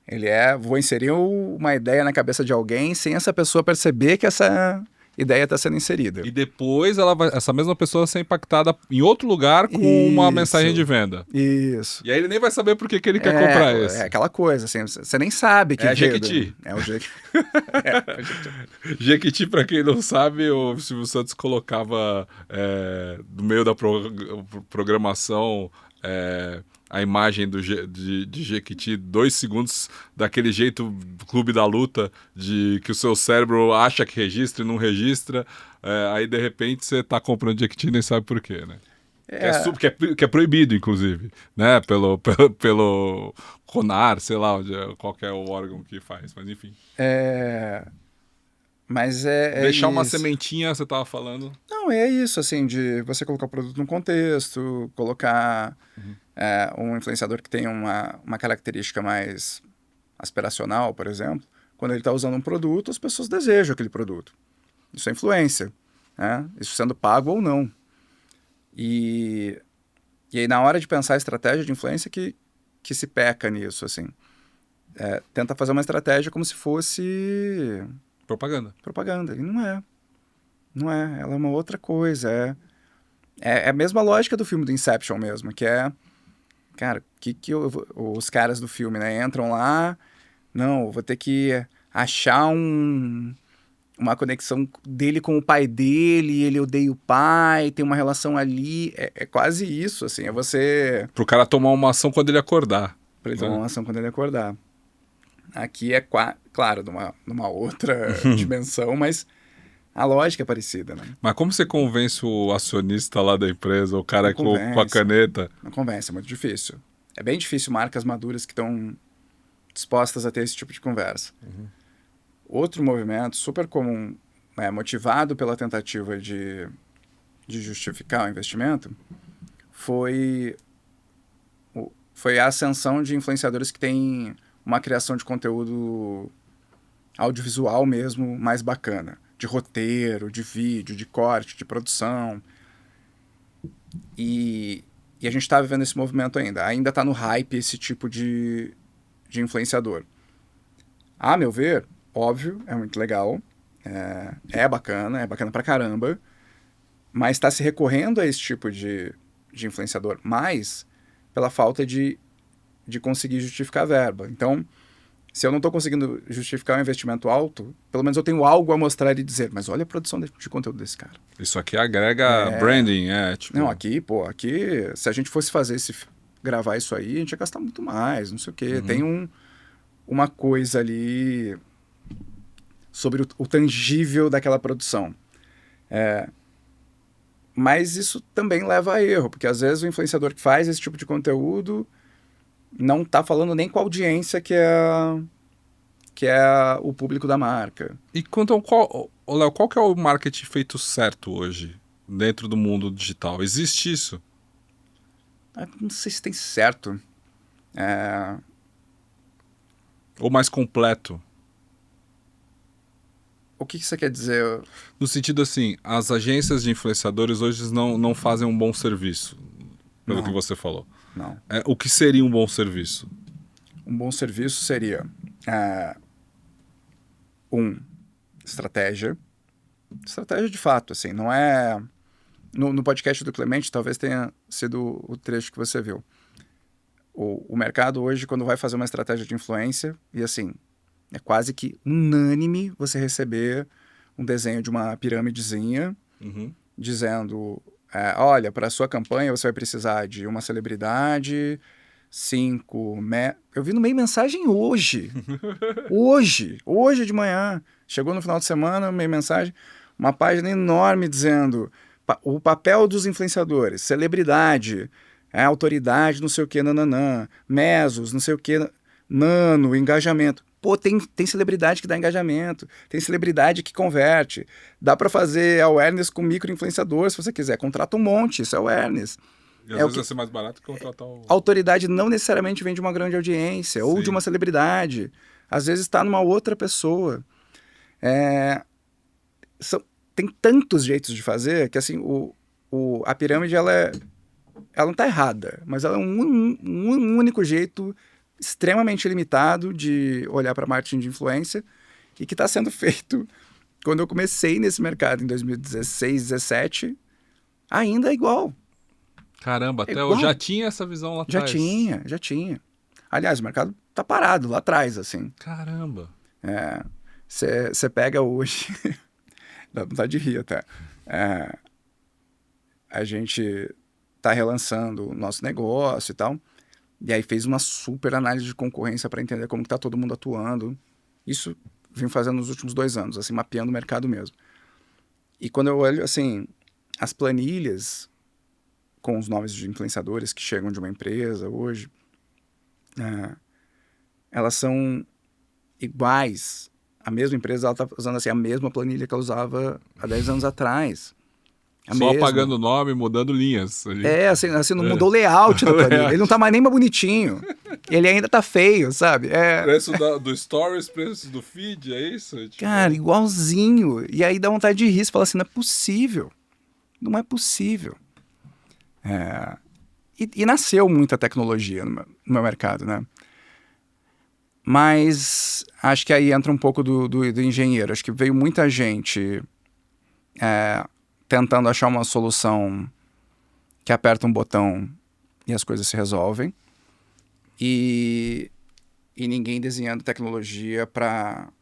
Speaker 2: Ele vou inserir uma ideia na cabeça de alguém sem essa pessoa perceber que essa ideia está sendo inserida.
Speaker 1: E depois essa mesma pessoa vai ser impactada em outro lugar com uma mensagem de venda.
Speaker 2: Isso.
Speaker 1: E aí ele nem vai saber por que ele quer comprar esse.
Speaker 2: É aquela coisa, assim, você nem sabe que
Speaker 1: Jequiti.
Speaker 2: É o Jequiti.
Speaker 1: Jequiti, pra quem não sabe, o Silvio Santos colocava no meio da programação a imagem de Jequiti, 2 segundos, daquele jeito Clube da Luta, de que o seu cérebro acha que registra e não registra, aí de repente você tá comprando Jequiti e nem sabe por quê, né? Que é proibido, inclusive, né? Pelo CONAR, sei lá, qual que é o órgão que faz, mas enfim.
Speaker 2: Mas
Speaker 1: deixar uma
Speaker 2: isso.
Speaker 1: sementinha, você tava falando?
Speaker 2: Não, é isso, assim, de você colocar o produto num contexto, colocar um influenciador que tem uma característica mais aspiracional, por exemplo. Quando ele está usando um produto, as pessoas desejam aquele produto. Isso é influência, né? Isso sendo pago ou não. E aí, na hora de pensar a estratégia de influência, que se peca nisso, assim. Tenta fazer uma estratégia como se fosse... Propaganda. E não é. Não é. Ela é uma outra coisa. É a mesma lógica do filme do Inception mesmo, que é... Cara, os caras do filme, né, entram lá... Não, eu vou ter que achar uma conexão dele com o pai dele, ele odeia o pai, tem uma relação ali. É quase isso, assim. É você...
Speaker 1: Pro cara tomar uma ação quando ele acordar.
Speaker 2: Pra ele tomar uma ação quando ele acordar. Aqui é, claro, numa outra dimensão, mas A lógica é parecida, né?
Speaker 1: Mas como você convence o acionista lá da empresa, o cara
Speaker 2: Não
Speaker 1: com a
Speaker 2: convence.
Speaker 1: caneta?
Speaker 2: Não convence, é muito difícil. É bem difícil marcas maduras que estão dispostas a ter esse tipo de conversa. Outro movimento super comum, motivado pela tentativa de justificar o investimento, foi a ascensão de influenciadores que têm uma criação de conteúdo audiovisual mesmo mais bacana. De roteiro, de vídeo, de corte, de produção. E a gente está vivendo esse movimento ainda. Ainda está no hype esse tipo de influenciador. A meu ver, óbvio, é muito legal. É bacana pra caramba. Mas está se recorrendo a esse tipo de influenciador mais pela falta de conseguir justificar a verba. Então, se eu não estou conseguindo justificar um investimento alto, pelo menos eu tenho algo a mostrar e dizer, mas olha a produção de conteúdo desse cara.
Speaker 1: Isso aqui agrega branding, tipo...
Speaker 2: Não, aqui, se a gente fosse gravar isso aí, a gente ia gastar muito mais, não sei o quê. Tem uma coisa ali sobre o tangível daquela produção. Mas isso também leva a erro, porque às vezes o influenciador que faz esse tipo de conteúdo não está falando nem com a audiência que é o público da marca.
Speaker 1: E quanto ao Léo, qual que é o marketing feito certo hoje, dentro do mundo digital? Existe isso?
Speaker 2: Não sei se tem certo.
Speaker 1: Ou mais completo?
Speaker 2: O que você quer dizer?
Speaker 1: No sentido assim, as agências de influenciadores hoje não fazem um bom serviço, pelo que você falou.
Speaker 2: Não.
Speaker 1: O que seria um bom serviço?
Speaker 2: Um bom serviço seria estratégia. Estratégia de fato, assim, não é... No podcast do Clemente, talvez tenha sido o trecho que você viu. O mercado hoje, quando vai fazer uma estratégia de influência, e assim, é quase que unânime você receber um desenho de uma pirâmidezinha dizendo, olha, para a sua campanha você vai precisar de uma celebridade, 5... Eu vi no meio mensagem hoje. Hoje de manhã. Chegou no final de semana, meio mensagem, uma página enorme dizendo o papel dos influenciadores, celebridade, autoridade, não sei o que, nananã, mesos, não sei o que, nano, engajamento. Pô, tem celebridade que dá engajamento, tem celebridade que converte. Dá para fazer awareness com micro-influenciador, se você quiser. Contrata um monte, isso é awareness.
Speaker 1: E às vezes vai ser mais barato que contratar o...
Speaker 2: Autoridade não necessariamente vem de uma grande audiência ou de uma celebridade. Às vezes está numa outra pessoa. Tem tantos jeitos de fazer que assim, a pirâmide ela não está errada, mas ela é um único jeito extremamente limitado de olhar para marketing de influência e que está sendo feito quando eu comecei nesse mercado em 2016, 2017, ainda é igual.
Speaker 1: Caramba, até eu já tinha essa visão lá atrás.
Speaker 2: Já tinha. Aliás, o mercado tá parado lá atrás, assim.
Speaker 1: Caramba.
Speaker 2: Você pega hoje... Dá vontade de rir até. A gente tá relançando o nosso negócio e tal. E aí fez uma super análise de concorrência para entender como que tá todo mundo atuando. Isso vim fazendo nos últimos 2 anos, assim, mapeando o mercado mesmo. E quando eu olho, assim, as planilhas com os nomes de influenciadores que chegam de uma empresa hoje, elas são iguais. A mesma empresa está usando assim, a mesma planilha que ela usava há 10 anos atrás.
Speaker 1: Só apagando o nome, mudando linhas. Ali.
Speaker 2: Assim não mudou o layout da planilha. Ele não tá mais nem mais bonitinho. Ele ainda tá feio, sabe?
Speaker 1: Preço do Stories, preço do feed, é isso? Tipo...
Speaker 2: Cara, igualzinho. E aí dá vontade de rir, você fala assim, não é possível. Não é possível. E nasceu muita tecnologia no meu mercado, né? Mas acho que aí entra um pouco do engenheiro. Acho que veio muita gente tentando achar uma solução que aperta um botão e as coisas se resolvem. E ninguém desenhando tecnologia para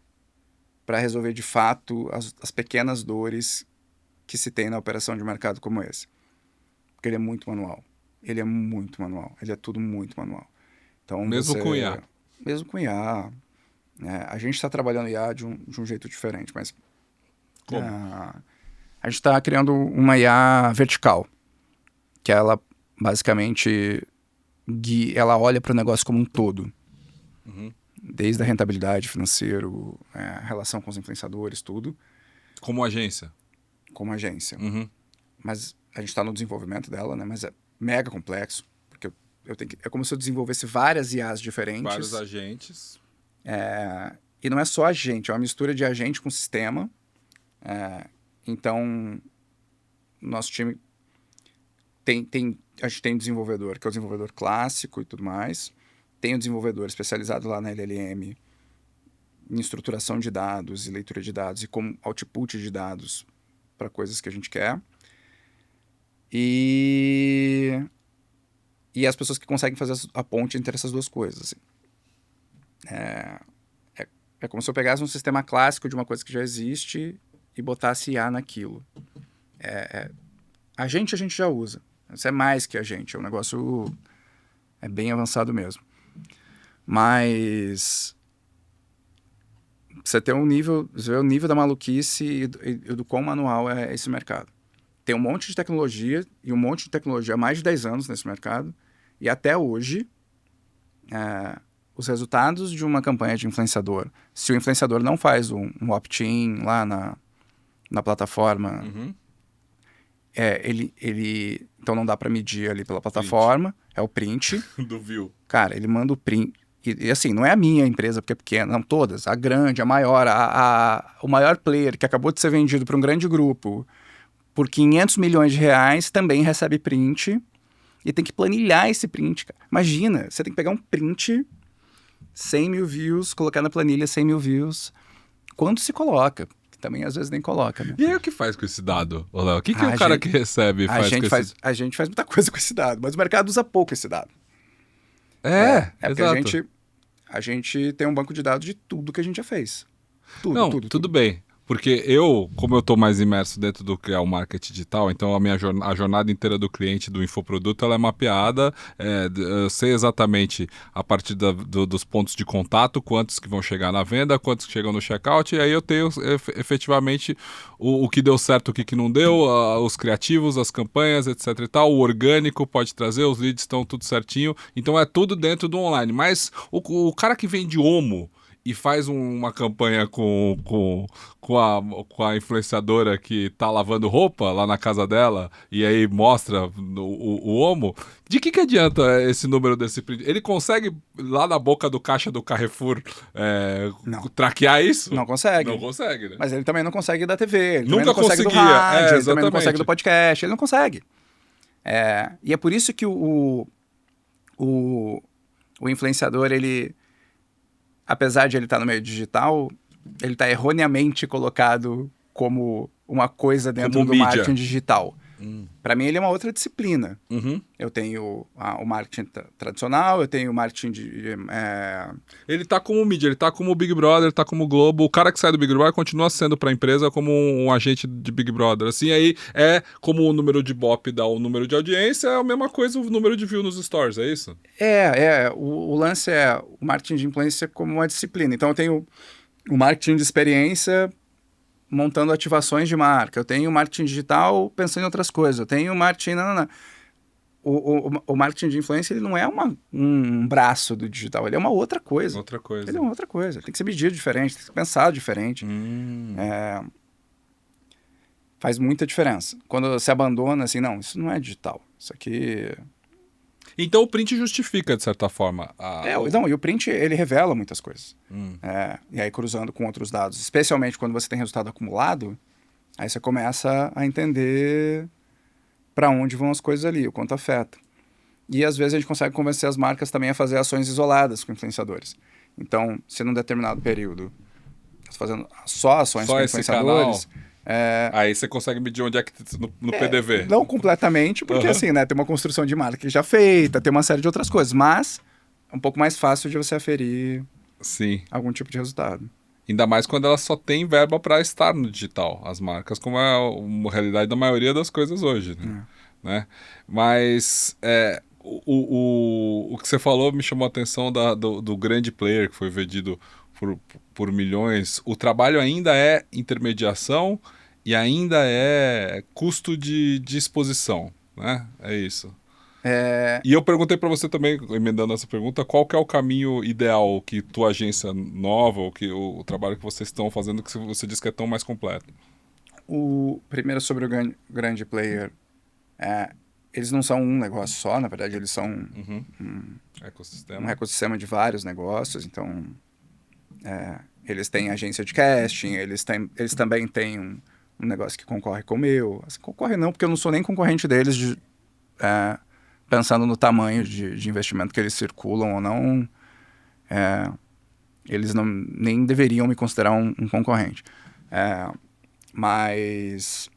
Speaker 2: resolver de fato as pequenas dores que se tem na operação de mercado como esse. Porque ele é muito manual. Ele é tudo muito manual. Então,
Speaker 1: mesmo com IA.
Speaker 2: Mesmo com IA. A gente está trabalhando IA de um jeito diferente, mas
Speaker 1: Como?
Speaker 2: A gente está criando uma IA vertical, que ela basicamente ela olha para o negócio como um todo. Desde a rentabilidade financeira, a relação com os influenciadores, tudo.
Speaker 1: Como agência?
Speaker 2: Como agência. Mas a gente está no desenvolvimento dela, né? Mas é mega complexo, porque eu tenho que... É como se eu desenvolvesse várias IAs diferentes.
Speaker 1: Vários agentes.
Speaker 2: E não é só agente, é uma mistura de agente com sistema. Então, nosso time a gente tem um desenvolvedor, que é o desenvolvedor clássico e tudo mais. Tem um desenvolvedor especializado lá na LLM em estruturação de dados e leitura de dados e como output de dados para coisas que a gente quer. E as pessoas que conseguem fazer a ponte entre essas duas coisas. Assim. É como se eu pegasse um sistema clássico de uma coisa que já existe e botasse IA naquilo. A gente já usa. Isso é mais que a gente. É um negócio... É bem avançado mesmo. Mas... Você tem você vê o nível da maluquice e do quão manual é esse mercado. Tem um monte de tecnologia, e um monte de tecnologia há mais de 10 anos nesse mercado, e até hoje, os resultados de uma campanha de influenciador, se o influenciador não faz um opt-in lá na plataforma, então não dá para medir ali pela plataforma, é o print.
Speaker 1: Do view.
Speaker 2: Cara, ele manda o print. E assim, não é a minha empresa porque é pequena, não, todas. A grande, a maior, o maior player que acabou de ser vendido para um grande grupo por 500 milhões de reais também recebe print e tem que planilhar esse print. Cara. Imagina, você tem que pegar um print, 100 mil views, colocar na planilha 100 mil views. Quanto se coloca? Também às vezes nem coloca, né?
Speaker 1: E aí o que faz com esse dado, Léo? O que o cara que recebe faz com esse...
Speaker 2: A gente faz muita coisa com esse dado, mas o mercado usa pouco esse dado. Porque
Speaker 1: exato.
Speaker 2: A gente tem um banco de dados de tudo que a gente já fez.
Speaker 1: Tudo bem. Porque como eu estou mais imerso dentro do que é o marketing digital, então a jornada inteira do cliente do infoproduto ela é mapeada, eu sei exatamente a partir dos pontos de contato, quantos que vão chegar na venda, quantos que chegam no checkout, e aí eu tenho efetivamente o que deu certo, o que não deu, os criativos, as campanhas, etc e tal, o orgânico pode trazer, os leads estão tudo certinho, então é tudo dentro do online. Mas o cara que vende Omo e faz uma campanha com a influenciadora que tá lavando roupa lá na casa dela e aí mostra o Omo, de que adianta esse número desse print? Ele consegue, lá na boca do caixa do Carrefour, traquear isso?
Speaker 2: Não consegue.
Speaker 1: Não consegue, né?
Speaker 2: Mas ele também não consegue da TV, ele
Speaker 1: Nunca
Speaker 2: também não consegue do
Speaker 1: conseguia.
Speaker 2: rádio, ele também não consegue do podcast, ele não consegue. E é por isso que o influenciador, ele... Apesar de ele estar no meio digital, ele está erroneamente colocado como uma coisa dentro do marketing digital. Para mim, ele é uma outra disciplina. Eu tenho o marketing tradicional, eu tenho o marketing
Speaker 1: Ele está como mídia, ele está como Big Brother, ele está como Globo. O cara que sai do Big Brother continua sendo para a empresa como um agente de Big Brother. Assim, aí é como o número de Bop dá o número de audiência, é a mesma coisa o número de view nos stories, é isso?
Speaker 2: O lance é o marketing de influência como uma disciplina. Então, eu tenho o marketing de experiência montando ativações de marca. Eu tenho marketing digital pensando em outras coisas. Eu tenho marketing... O marketing de influência ele não é um braço do digital. Ele é uma outra coisa. Ele é uma outra coisa. Tem que ser medido diferente, tem que ser pensado diferente. Faz muita diferença. Quando você abandona, assim, não, isso não é digital. Isso aqui...
Speaker 1: Então o print justifica, de certa forma.
Speaker 2: E o print, ele revela muitas coisas. E aí, cruzando com outros dados, especialmente quando você tem resultado acumulado, aí você começa a entender para onde vão as coisas ali, o quanto afeta. E às vezes a gente consegue convencer as marcas também a fazer ações isoladas com influenciadores. Então, se num determinado período, fazendo só ações com influenciadores...
Speaker 1: Aí você consegue medir onde é que no PDV.
Speaker 2: Não completamente, porque assim, né, tem uma construção de marca já feita, tem uma série de outras coisas, mas é um pouco mais fácil de você aferir algum tipo de resultado.
Speaker 1: Ainda mais quando elas só têm verba para estar no digital, as marcas, como é a realidade da maioria das coisas hoje. Né? Mas o que você falou me chamou a atenção do grande player que foi vendido por, por milhões, o trabalho ainda é intermediação e ainda é custo de exposição, né? É isso. E eu perguntei para você também, emendando essa pergunta, qual que é o caminho ideal que tua agência nova, ou que o trabalho que vocês estão fazendo, que você diz que é tão mais completo?
Speaker 2: O primeiro sobre o grande player, eles não são um negócio só, na verdade eles são um
Speaker 1: Ecossistema.
Speaker 2: ecossistema de vários negócios, então eles têm agência de casting, eles também têm um negócio que concorre com o meu. Assim, concorre não, porque eu não sou nem concorrente deles, pensando no tamanho de investimento que eles circulam ou não, eles nem deveriam me considerar um concorrente. Mas...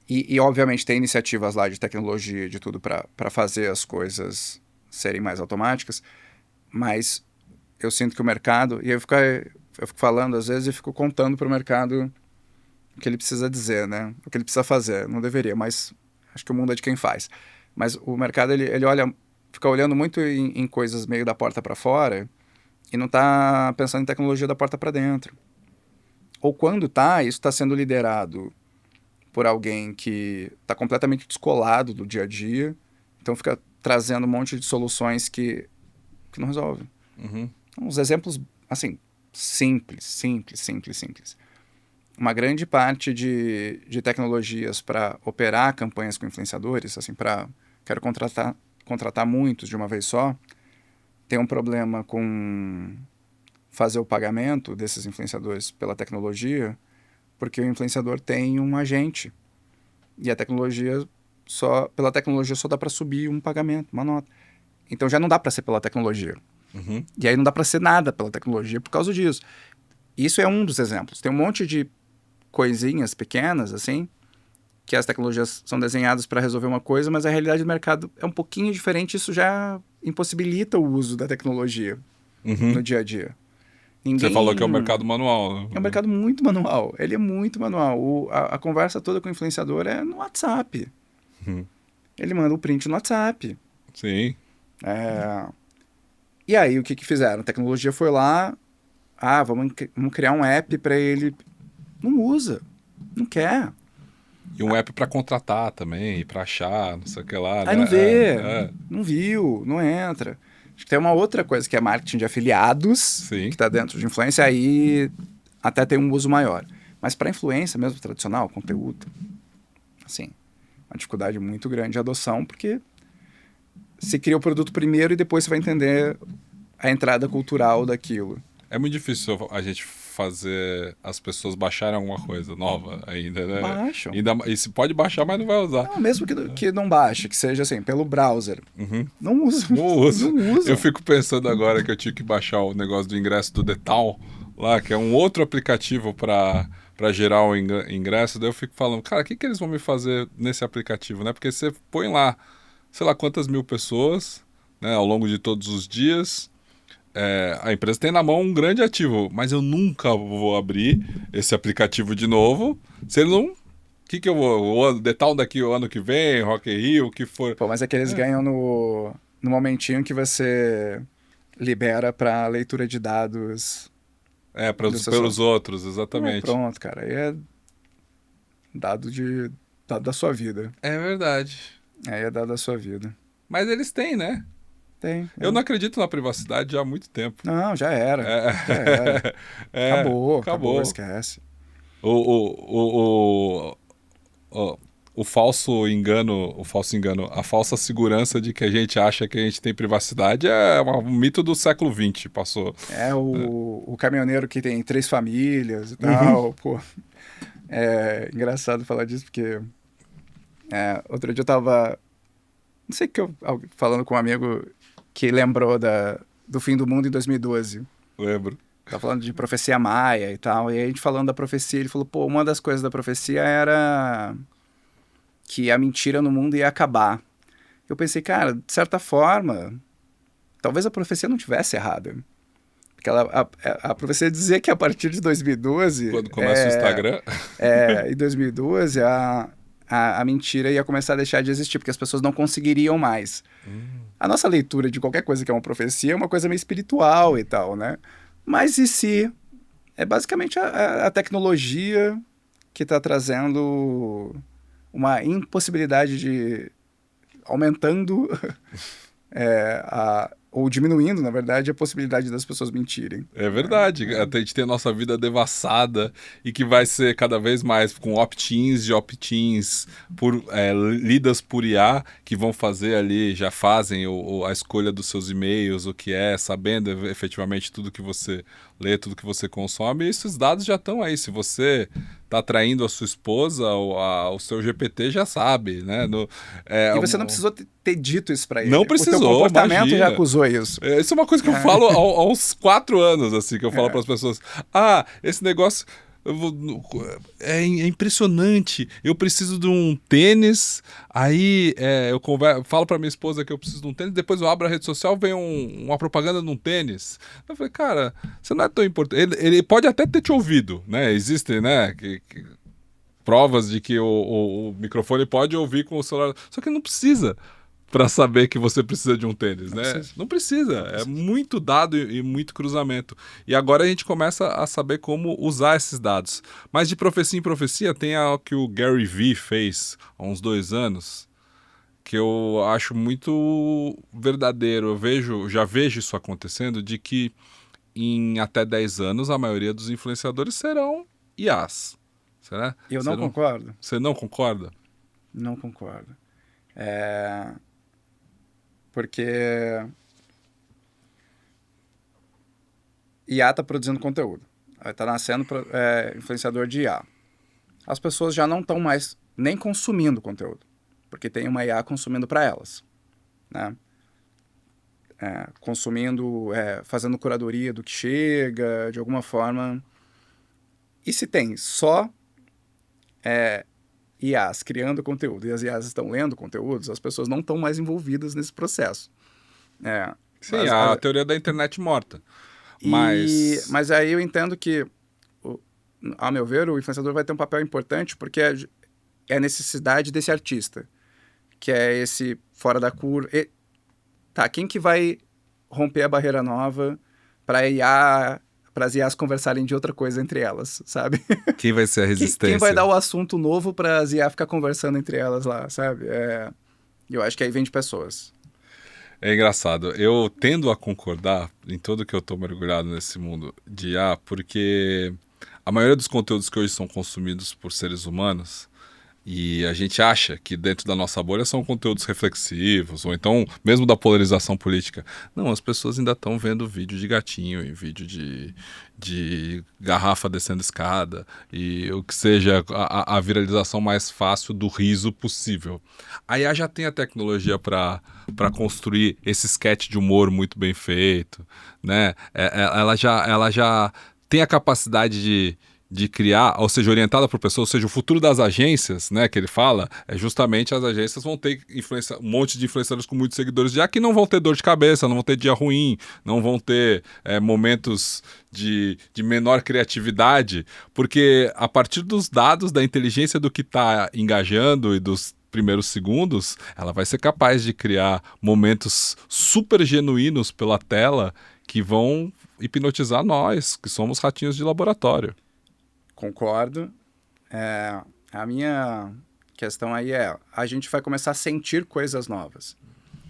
Speaker 2: E, obviamente, tem iniciativas lá de tecnologia, de tudo, para fazer as coisas serem mais automáticas, mas eu sinto que o mercado... E eu fico falando, às vezes, e fico contando para o mercado o que ele precisa dizer, né? O que ele precisa fazer. Não deveria, mas acho que o mundo é de quem faz. Mas o mercado, ele fica olhando muito em coisas meio da porta para fora e não está pensando em tecnologia da porta para dentro. Ou quando isso está sendo liderado por alguém que está completamente descolado do dia a dia, então fica trazendo um monte de soluções que não resolvem. Uns exemplos, assim, simples. Uma grande parte de tecnologias para operar campanhas com influenciadores, assim, quero contratar muitos de uma vez só, tem um problema com fazer o pagamento desses influenciadores pela tecnologia, porque o influenciador tem um agente. E pela tecnologia só dá para subir um pagamento, uma nota. Então já não dá para ser pela tecnologia. E aí não dá para ser nada pela tecnologia por causa disso. Isso é um dos exemplos. Tem um monte de coisinhas pequenas, assim, que as tecnologias são desenhadas para resolver uma coisa, mas a realidade do mercado é um pouquinho diferente. Isso já impossibilita o uso da tecnologia no dia a dia.
Speaker 1: Você falou que é um mercado manual. Né?
Speaker 2: É um mercado muito manual. Ele é muito manual. A conversa toda com o influenciador é no WhatsApp. Ele manda o print no WhatsApp.
Speaker 1: Sim.
Speaker 2: E aí, o que fizeram? A tecnologia foi lá, vamos criar um app para ele. Não usa. Não quer.
Speaker 1: E um app para contratar também, para achar, não sei o que lá.
Speaker 2: Aí
Speaker 1: né?
Speaker 2: não vê, não viu, não entra. Acho que tem uma outra coisa que é marketing de afiliados,
Speaker 1: Sim.
Speaker 2: que está dentro de influência, aí até tem um uso maior. Mas para influência mesmo tradicional, conteúdo, assim, uma dificuldade muito grande de adoção, porque se cria o produto primeiro e depois você vai entender a entrada cultural daquilo.
Speaker 1: É muito difícil a gente fazer as pessoas baixarem alguma coisa nova ainda, né?
Speaker 2: Baixam.
Speaker 1: E se pode baixar, mas não vai usar.
Speaker 2: Não, mesmo que não baixe, que seja assim, pelo browser. Não usa.
Speaker 1: Não usa.
Speaker 2: Não usa.
Speaker 1: Eu fico pensando agora que eu tive que baixar o negócio do ingresso do Detal, lá, que é um outro aplicativo para gerar o ingresso. Daí eu fico falando, cara, o que eles vão me fazer nesse aplicativo, né? Porque você põe lá, sei lá quantas mil pessoas, né, ao longo de todos os dias. A empresa tem na mão um grande ativo, mas eu nunca vou abrir esse aplicativo de novo se ele não... O que eu vou... O Detal daqui o ano que vem, Rock in Rio, o que for...
Speaker 2: Pô, mas é que eles ganham no momentinho que você libera para leitura de dados...
Speaker 1: pelos outros, exatamente.
Speaker 2: Pronto, cara. Aí é dado da sua vida.
Speaker 1: É verdade.
Speaker 2: Aí é dado da sua vida.
Speaker 1: Mas eles têm, né?
Speaker 2: Tem.
Speaker 1: Eu não acredito na privacidade já há muito tempo.
Speaker 2: Não, já era. Já era. Acabou, esquece.
Speaker 1: O falso engano, a falsa segurança de que a gente acha que a gente tem privacidade é um mito do século XX, passou.
Speaker 2: O caminhoneiro que tem 3 famílias e tal, pô. É engraçado falar disso, porque outro dia eu tava, não sei falando com um amigo que lembrou do fim do mundo em 2012.
Speaker 1: Lembro.
Speaker 2: Tava falando de profecia maia e tal, e aí a gente falando da profecia, ele falou, pô, uma das coisas da profecia era que a mentira no mundo ia acabar. Eu pensei, cara, de certa forma, talvez a profecia não tivesse errada. Porque a profecia dizia que a partir de 2012...
Speaker 1: Quando começa o Instagram.
Speaker 2: Em 2012, a mentira ia começar a deixar de existir, porque as pessoas não conseguiriam mais. A nossa leitura de qualquer coisa que é uma profecia é uma coisa meio espiritual e tal, né? Mas e se é basicamente a tecnologia que está trazendo uma impossibilidade de... aumentando ou diminuindo, na verdade, a possibilidade das pessoas mentirem.
Speaker 1: É verdade, a gente tem a nossa vida devassada e que vai ser cada vez mais com opt-ins e opt-ins lidas por IA, que vão fazer ali, já fazem a escolha dos seus e-mails, o que sabendo efetivamente tudo que você lê, tudo que você consome, e esses dados já estão aí. Se você está traindo a sua esposa, o seu GPT já sabe, né?
Speaker 2: E você não precisou ter dito isso para ele.
Speaker 1: Não precisou,
Speaker 2: o teu comportamento
Speaker 1: imagina.
Speaker 2: já acusou isso.
Speaker 1: Isso é uma coisa que eu falo há uns 4 anos, assim, que eu falo para as pessoas. Esse negócio é impressionante. Eu preciso de um tênis, aí eu falo para minha esposa que eu preciso de um tênis, depois eu abro a rede social, vem uma propaganda de um tênis. Eu falei, cara, você não é tão importante. Ele pode até ter te ouvido, né? Existem, né? Provas de que o microfone pode ouvir com o celular, só que não precisa para saber que você precisa de um tênis, né? Não precisa. É muito dado e muito cruzamento. E agora a gente começa a saber como usar esses dados. Mas de profecia em profecia tem o que o Gary Vee fez há uns 2 anos, que eu acho muito verdadeiro. Já vejo isso acontecendo, de que em até 10 anos a maioria dos influenciadores serão IAs. Será?
Speaker 2: Eu não concordo.
Speaker 1: Você não concorda?
Speaker 2: Não concordo. Porque IA está produzindo conteúdo. Está nascendo influenciador de IA. As pessoas já não estão mais nem consumindo conteúdo, porque tem uma IA consumindo para elas, né? Consumindo, fazendo curadoria do que chega, de alguma forma. E se tem só IAs criando conteúdo e as IAs estão lendo conteúdos, as pessoas não estão mais envolvidas nesse processo.
Speaker 1: Sim, a teoria da internet morta.
Speaker 2: Mas aí eu entendo que, ao meu ver, o influenciador vai ter um papel importante porque é a necessidade desse artista, que é esse fora da curva. Quem que vai romper a barreira nova para as IAs conversarem de outra coisa entre elas, sabe?
Speaker 1: Quem vai ser a resistência?
Speaker 2: Quem vai dar o assunto novo para as IAs ficar conversando entre elas lá, sabe? Eu acho que aí vem de pessoas.
Speaker 1: É engraçado. Eu tendo a concordar em tudo que eu estou mergulhado nesse mundo de IA, porque a maioria dos conteúdos que hoje são consumidos por seres humanos, e a gente acha que dentro da nossa bolha são conteúdos reflexivos, ou então mesmo da polarização política. Não, as pessoas ainda estão vendo vídeo de gatinho e vídeo de garrafa descendo escada, e o que seja a viralização mais fácil do riso possível. A IA já tem a tecnologia para construir esse sketch de humor muito bem feito, né? Ela já tem a capacidade de criar, ou seja, orientada para o pessoa, ou seja, o futuro das agências, né, que ele fala, é justamente as agências vão ter um monte de influenciadores com muitos seguidores já que não vão ter dor de cabeça, não vão ter dia ruim, não vão ter momentos de menor criatividade, porque a partir dos dados da inteligência do que está engajando e dos primeiros segundos, ela vai ser capaz de criar momentos super genuínos pela tela que vão hipnotizar nós, que somos ratinhos de laboratório.
Speaker 2: Concordo. A minha questão aí a gente vai começar a sentir coisas novas.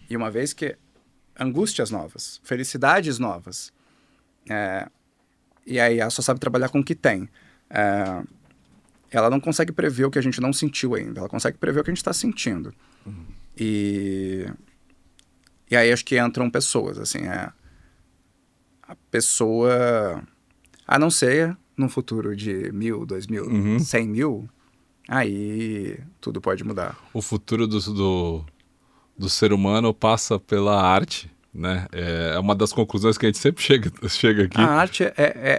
Speaker 2: E uma vez que angústias novas, felicidades novas, e aí ela só sabe trabalhar com o que tem. Ela não consegue prever o que a gente não sentiu ainda, ela consegue prever o que a gente está sentindo. E aí acho que entram pessoas, assim, a pessoa, a não ser num futuro de 1.000, 2.000, 100 mil, aí tudo pode mudar.
Speaker 1: O futuro do ser humano passa pela arte, né? É uma das conclusões que a gente sempre chega aqui.
Speaker 2: A arte,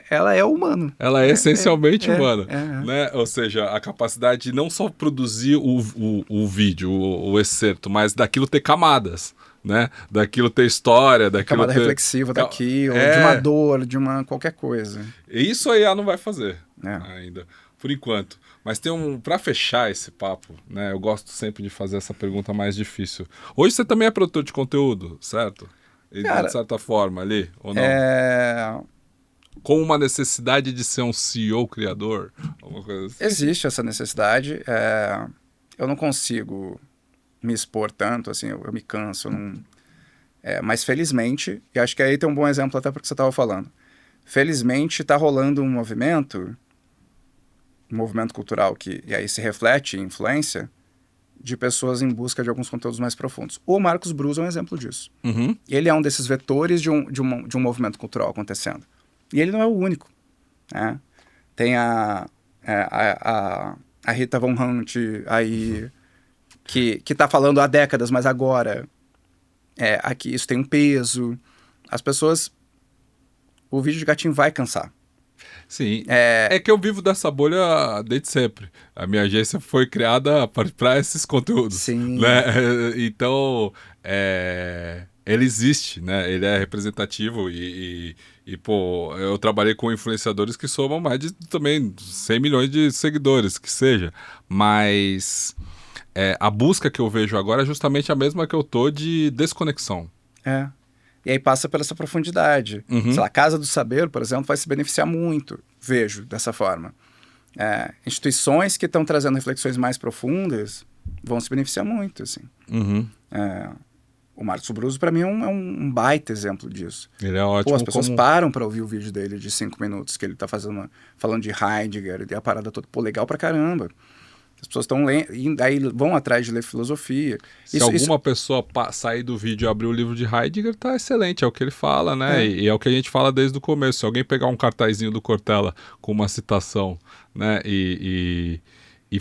Speaker 2: ela é humana.
Speaker 1: Ela é essencialmente humana, né? Ou seja, a capacidade de não só produzir o vídeo, o excerto, mas daquilo ter camadas, né? Daquilo ter história, daquilo
Speaker 2: Camada
Speaker 1: ter...
Speaker 2: reflexiva daquilo, de uma dor, de uma qualquer coisa.
Speaker 1: Isso a IA não vai fazer
Speaker 2: É.
Speaker 1: ainda, por enquanto. Mas para fechar esse papo, né? Eu gosto sempre de fazer essa pergunta mais difícil. Hoje você também é produtor de conteúdo, certo? E,
Speaker 2: Cara,
Speaker 1: de certa forma ali, ou não? Com uma necessidade de ser um CEO criador? Alguma coisa assim?
Speaker 2: Existe essa necessidade. Eu não consigo me expor tanto, assim, eu me canso. Mas felizmente, e acho que aí tem um bom exemplo até porque você estava falando. Felizmente está rolando um movimento cultural e aí se reflete em influência de pessoas em busca de alguns conteúdos mais profundos. O Marcos Bros é um exemplo disso.
Speaker 1: Uhum.
Speaker 2: Ele é um desses vetores de um movimento cultural acontecendo. E ele não é o único. Né? Tem a Rita Von Hunt aí, que está falando há décadas, mas agora aqui isso tem um peso. As pessoas... O vídeo de gatinho vai cansar.
Speaker 1: Sim, é que eu vivo dessa bolha desde sempre. A minha agência foi criada para esses conteúdos.
Speaker 2: Sim.
Speaker 1: Né? Então, ele existe, né? Ele é representativo e, pô, eu trabalhei com influenciadores que somam mais de também 100 milhões de seguidores, que seja. Mas a busca que eu vejo agora é justamente a mesma que eu tô de desconexão.
Speaker 2: E aí passa por essa profundidade.
Speaker 1: Uhum.
Speaker 2: Sei lá, a Casa do Saber, por exemplo, vai se beneficiar muito, vejo dessa forma. Instituições que estão trazendo reflexões mais profundas vão se beneficiar muito, assim.
Speaker 1: Uhum.
Speaker 2: O Marcos Bros, para mim, é um baita exemplo disso.
Speaker 1: Ele é ótimo.
Speaker 2: As pessoas param para ouvir o vídeo dele de 5 minutos, que ele tá falando de Heidegger, e a parada toda, pô, legal pra caramba. As pessoas estão lendo, e aí vão atrás de ler filosofia.
Speaker 1: Se alguma pessoa sair do vídeo e abrir o livro de Heidegger, tá excelente, é o que ele fala, né? E é o que a gente fala desde o começo. Se alguém pegar um cartazinho do Cortella com uma citação, né, e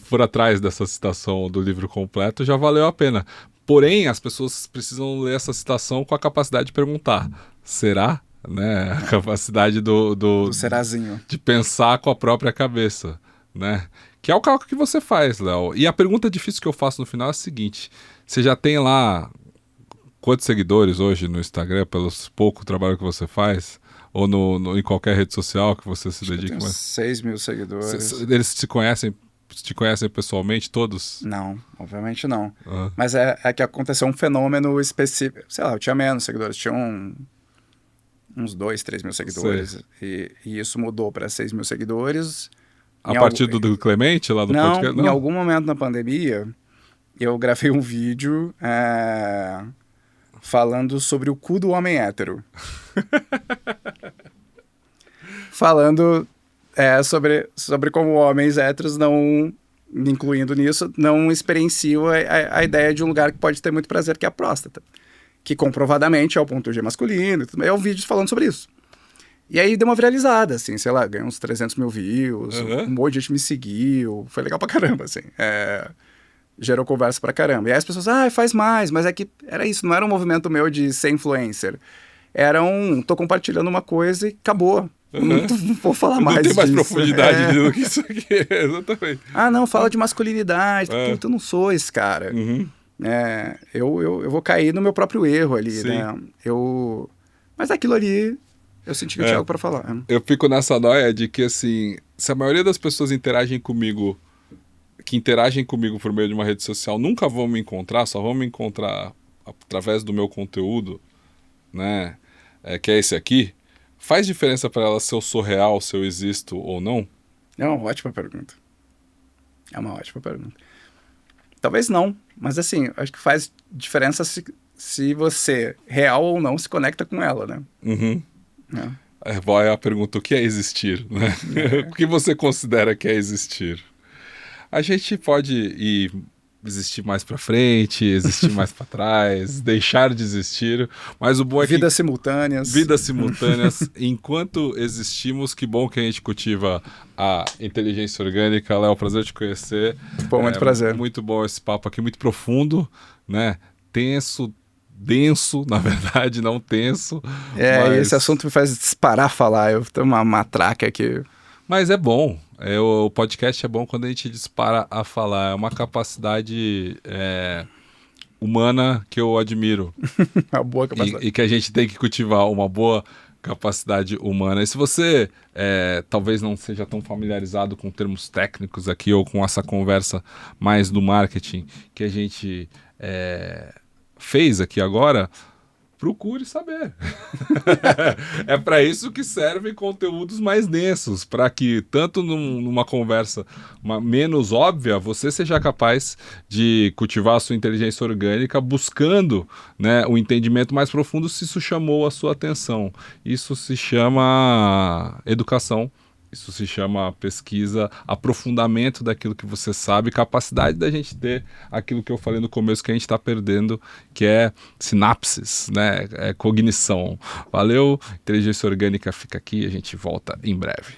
Speaker 1: for atrás dessa citação do livro completo, já valeu a pena. Porém, as pessoas precisam ler essa citação com a capacidade de perguntar: será? Né? A capacidade do
Speaker 2: serazinho.
Speaker 1: De pensar com a própria cabeça, né? Que é o cálculo que você faz, Léo. E a pergunta difícil que eu faço no final é a seguinte: você já tem lá quantos seguidores hoje no Instagram, pelo pouco trabalho que você faz? Ou em qualquer rede social que você se dedique?
Speaker 2: 6 mil seguidores.
Speaker 1: Eles te conhecem pessoalmente, todos?
Speaker 2: Não, obviamente não. Mas é que aconteceu um fenômeno específico. Sei lá, eu tinha menos seguidores, tinha uns 2, 3 mil seguidores. E isso mudou para 6 mil seguidores.
Speaker 1: A partir do Clemente, lá do podcast?
Speaker 2: Não, em algum momento na pandemia, eu gravei um vídeo falando sobre o cu do homem hétero. Falando sobre como homens héteros não, incluindo nisso, não experienciam a ideia de um lugar que pode ter muito prazer, que é a próstata. Que comprovadamente é o ponto G masculino. É um vídeo falando sobre isso. E aí deu uma viralizada, assim, sei lá, ganhou uns 300 mil views, um monte de gente me seguiu, foi legal pra caramba, assim. Gerou conversa pra caramba. E aí as pessoas, faz mais, mas é que era isso, não era um movimento meu de ser influencer. Era tô compartilhando uma coisa e acabou. Não vou falar mais disso.
Speaker 1: Não tem mais profundidade do que isso aqui, exatamente.
Speaker 2: Não, fala de masculinidade, puta, eu não sou esse cara. Eu vou cair no meu próprio erro ali,
Speaker 1: Sim.
Speaker 2: né? Mas aquilo ali... Eu senti que eu tinha algo pra falar.
Speaker 1: Eu fico nessa noia de que, assim, se a maioria das pessoas interagem comigo por meio de uma rede social, nunca vão me encontrar, só vão me encontrar através do meu conteúdo, né, que é esse aqui, faz diferença para elas se eu sou real, se eu existo ou não?
Speaker 2: É uma ótima pergunta. Talvez não, mas assim, acho que faz diferença se você, real ou não, se conecta com ela, né?
Speaker 1: Uhum. Vai a pergunta: o que é existir? Né? O que você considera que é existir? A gente pode existir mais para frente, existir mais para trás, deixar de existir, mas o bom é
Speaker 2: Vidas simultâneas.
Speaker 1: Enquanto existimos, que bom que a gente cultiva a inteligência orgânica. Léo, prazer te conhecer.
Speaker 2: Pô, muito prazer.
Speaker 1: Muito bom esse papo aqui, muito profundo, né? Denso, na verdade, não tenso.
Speaker 2: Mas... esse assunto me faz disparar a falar. Eu tenho uma matraca aqui.
Speaker 1: Mas é bom. O podcast é bom quando a gente dispara a falar. É uma capacidade humana que eu admiro.
Speaker 2: Uma boa capacidade.
Speaker 1: E que a gente tem que cultivar uma boa capacidade humana. E se você talvez não seja tão familiarizado com termos técnicos aqui ou com essa conversa mais do marketing que a gente fez aqui agora, procure saber. É para isso que servem conteúdos mais densos, para que tanto numa conversa menos óbvia, você seja capaz de cultivar a sua inteligência orgânica buscando, né, um entendimento mais profundo se isso chamou a sua atenção. Isso se chama educação. Isso se chama pesquisa, aprofundamento daquilo que você sabe, capacidade da gente ter aquilo que eu falei no começo que a gente está perdendo, que é sinapses, né? É cognição. Valeu, inteligência orgânica fica aqui, a gente volta em breve.